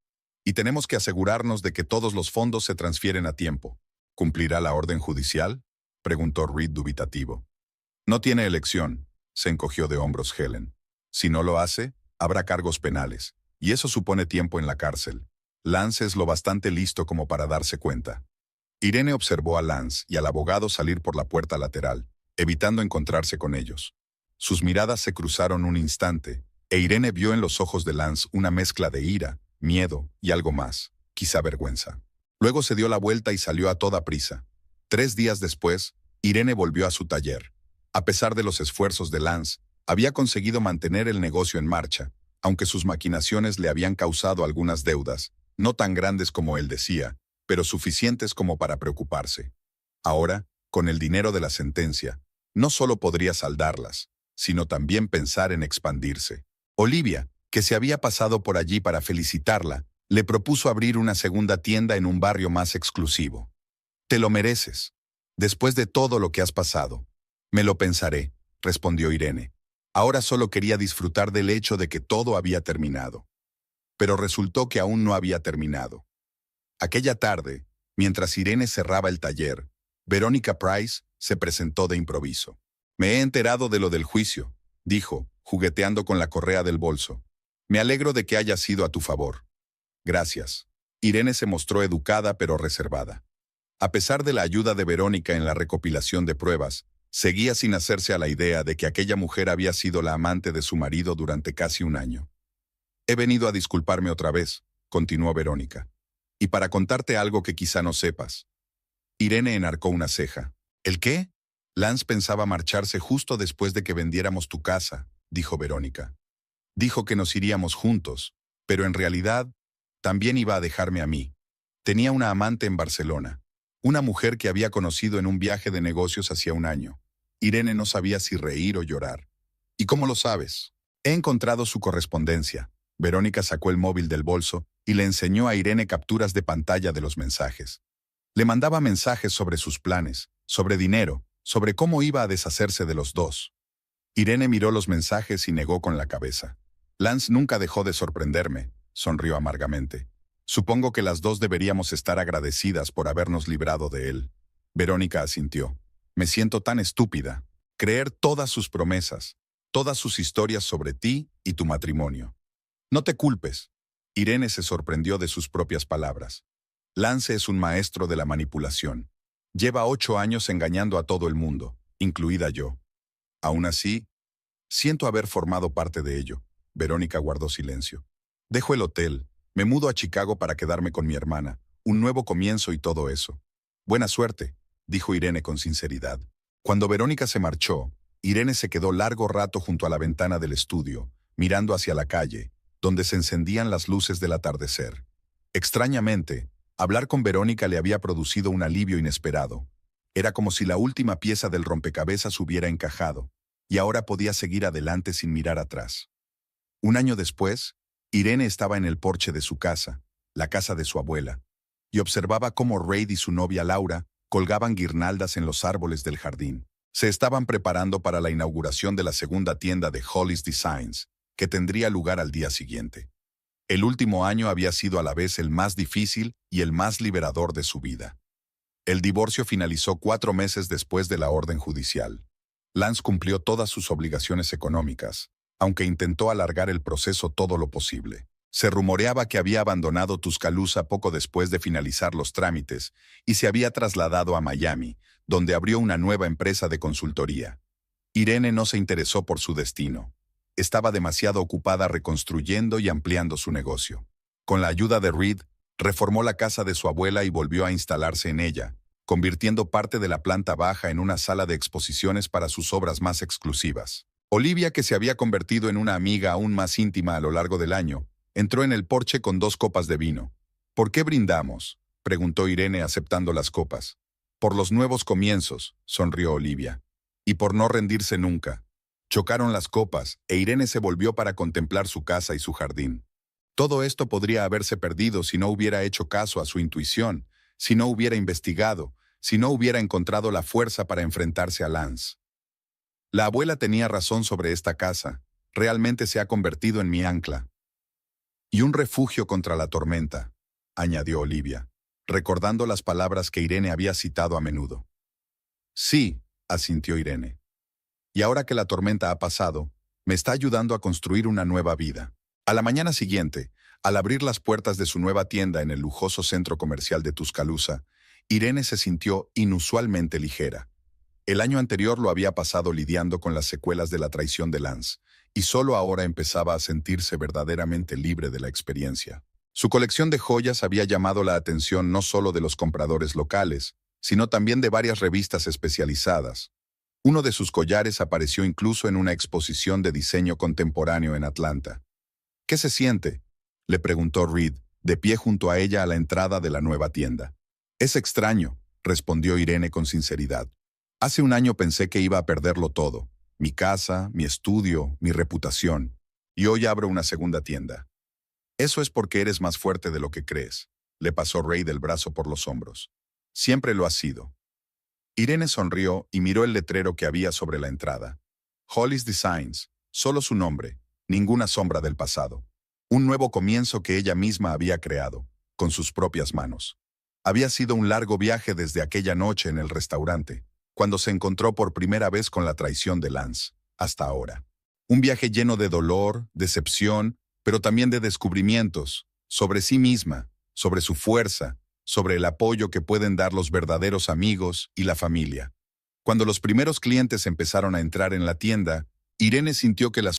Y tenemos que asegurarnos de que todos los fondos se transfieren a tiempo. ¿Cumplirá la orden judicial?, preguntó Reed dubitativo. No tiene elección, se encogió de hombros Helen. Si no lo hace, habrá cargos penales, y eso supone tiempo en la cárcel. Lance es lo bastante listo como para darse cuenta. Irene observó a Lance y al abogado salir por la puerta lateral, evitando encontrarse con ellos. Sus miradas se cruzaron un instante, e Irene vio en los ojos de Lance una mezcla de ira, miedo y algo más, quizá vergüenza. Luego se dio la vuelta y salió a toda prisa. 3 días después, Irene volvió a su taller. A pesar de los esfuerzos de Lance, había conseguido mantener el negocio en marcha, aunque sus maquinaciones le habían causado algunas deudas, no tan grandes como él decía, pero suficientes como para preocuparse. Ahora, con el dinero de la sentencia, no solo podría saldarlas, sino también pensar en expandirse. Olivia, que se había pasado por allí para felicitarla, le propuso abrir una segunda tienda en un barrio más exclusivo. «Te lo mereces. Después de todo lo que has pasado». «Me lo pensaré», respondió Irene. Ahora solo quería disfrutar del hecho de que todo había terminado. Pero resultó que aún no había terminado. Aquella tarde, mientras Irene cerraba el taller, Verónica Price se presentó de improviso. «Me he enterado de lo del juicio», dijo, jugueteando con la correa del bolso. «Me alegro de que haya sido a tu favor». «Gracias». Irene se mostró educada pero reservada. A pesar de la ayuda de Verónica en la recopilación de pruebas, seguía sin hacerse a la idea de que aquella mujer había sido la amante de su marido durante casi un año. «He venido a disculparme otra vez», continuó Verónica, «y para contarte algo que quizá no sepas». Irene enarcó una ceja. «¿El qué?». «Lance pensaba marcharse justo después de que vendiéramos tu casa», dijo Verónica. «Dijo que nos iríamos juntos, pero en realidad también iba a dejarme a mí. Tenía una amante en Barcelona, una mujer que había conocido en un viaje de negocios hacía un año». Irene no sabía si reír o llorar. «¿Y cómo lo sabes?». «He encontrado su correspondencia». Verónica sacó el móvil del bolso y le enseñó a Irene capturas de pantalla de los mensajes. Le mandaba mensajes sobre sus planes, sobre dinero, sobre cómo iba a deshacerse de los dos. Irene miró los mensajes y negó con la cabeza. «Lance nunca dejó de sorprenderme», sonrió amargamente. «Supongo que las dos deberíamos estar agradecidas por habernos librado de él». Verónica asintió. «Me siento tan estúpida. Creer todas sus promesas, todas sus historias sobre ti y tu matrimonio». «No te culpes». Irene se sorprendió de sus propias palabras. «Lance es un maestro de la manipulación. Lleva 8 años engañando a todo el mundo, incluida yo. Aún así, siento haber formado parte de ello». Verónica guardó silencio. «Dejo el hotel, me mudo a Chicago para quedarme con mi hermana, un nuevo comienzo y todo eso». «Buena suerte», dijo Irene con sinceridad. Cuando Verónica se marchó, Irene se quedó largo rato junto a la ventana del estudio, mirando hacia la calle, donde se encendían las luces del atardecer. Extrañamente, hablar con Verónica le había producido un alivio inesperado. Era como si la última pieza del rompecabezas hubiera encajado, y ahora podía seguir adelante sin mirar atrás. Un año después, Irene estaba en el porche de su casa, la casa de su abuela, y observaba cómo Reid y su novia Laura colgaban guirnaldas en los árboles del jardín. Se estaban preparando para la inauguración de la segunda tienda de Hollis Designs, que tendría lugar al día siguiente. El último año había sido a la vez el más difícil y el más liberador de su vida. El divorcio finalizó 4 meses después de la orden judicial. Lance cumplió todas sus obligaciones económicas, aunque intentó alargar el proceso todo lo posible. Se rumoreaba que había abandonado Tuscaloosa poco después de finalizar los trámites y se había trasladado a Miami, donde abrió una nueva empresa de consultoría. Irene no se interesó por su destino. Estaba demasiado ocupada reconstruyendo y ampliando su negocio. Con la ayuda de Reed, reformó la casa de su abuela y volvió a instalarse en ella, convirtiendo parte de la planta baja en una sala de exposiciones para sus obras más exclusivas. Olivia, que se había convertido en una amiga aún más íntima a lo largo del año, entró en el porche con 2 copas de vino. ¿Por qué brindamos?, preguntó Irene aceptando las copas. Por los nuevos comienzos, sonrió Olivia. Y por no rendirse nunca. Chocaron las copas e Irene se volvió para contemplar su casa y su jardín. Todo esto podría haberse perdido si no hubiera hecho caso a su intuición, si no hubiera investigado, si no hubiera encontrado la fuerza para enfrentarse a Lance. La abuela tenía razón sobre esta casa. Realmente se ha convertido en mi ancla. Y un refugio contra la tormenta, añadió Olivia, recordando las palabras que Irene había citado a menudo. Sí, asintió Irene. Y ahora que la tormenta ha pasado, me está ayudando a construir una nueva vida. A la mañana siguiente, al abrir las puertas de su nueva tienda en el lujoso centro comercial de Tuscaloosa, Irene se sintió inusualmente ligera. El año anterior lo había pasado lidiando con las secuelas de la traición de Lance, y solo ahora empezaba a sentirse verdaderamente libre de la experiencia. Su colección de joyas había llamado la atención no solo de los compradores locales, sino también de varias revistas especializadas. Uno de sus collares apareció incluso en una exposición de diseño contemporáneo en Atlanta. ¿Qué se siente?, le preguntó Reed, de pie junto a ella a la entrada de la nueva tienda. Es extraño, respondió Irene con sinceridad. Hace un año pensé que iba a perderlo todo. Mi casa, mi estudio, mi reputación. Y hoy abro una segunda tienda. Eso es porque eres más fuerte de lo que crees, le pasó Reed el brazo por los hombros. Siempre lo has sido. Irene sonrió y miró el letrero que había sobre la entrada. Hollis Designs, solo su nombre, ninguna sombra del pasado. Un nuevo comienzo que ella misma había creado, con sus propias manos. Había sido un largo viaje desde aquella noche en el restaurante, cuando se encontró por primera vez con la traición de Lance, hasta ahora. Un viaje lleno de dolor, decepción, pero también de descubrimientos, sobre sí misma, sobre su fuerza, sobre el apoyo que pueden dar los verdaderos amigos y la familia. Cuando los primeros clientes empezaron a entrar en la tienda, Irene sintió que las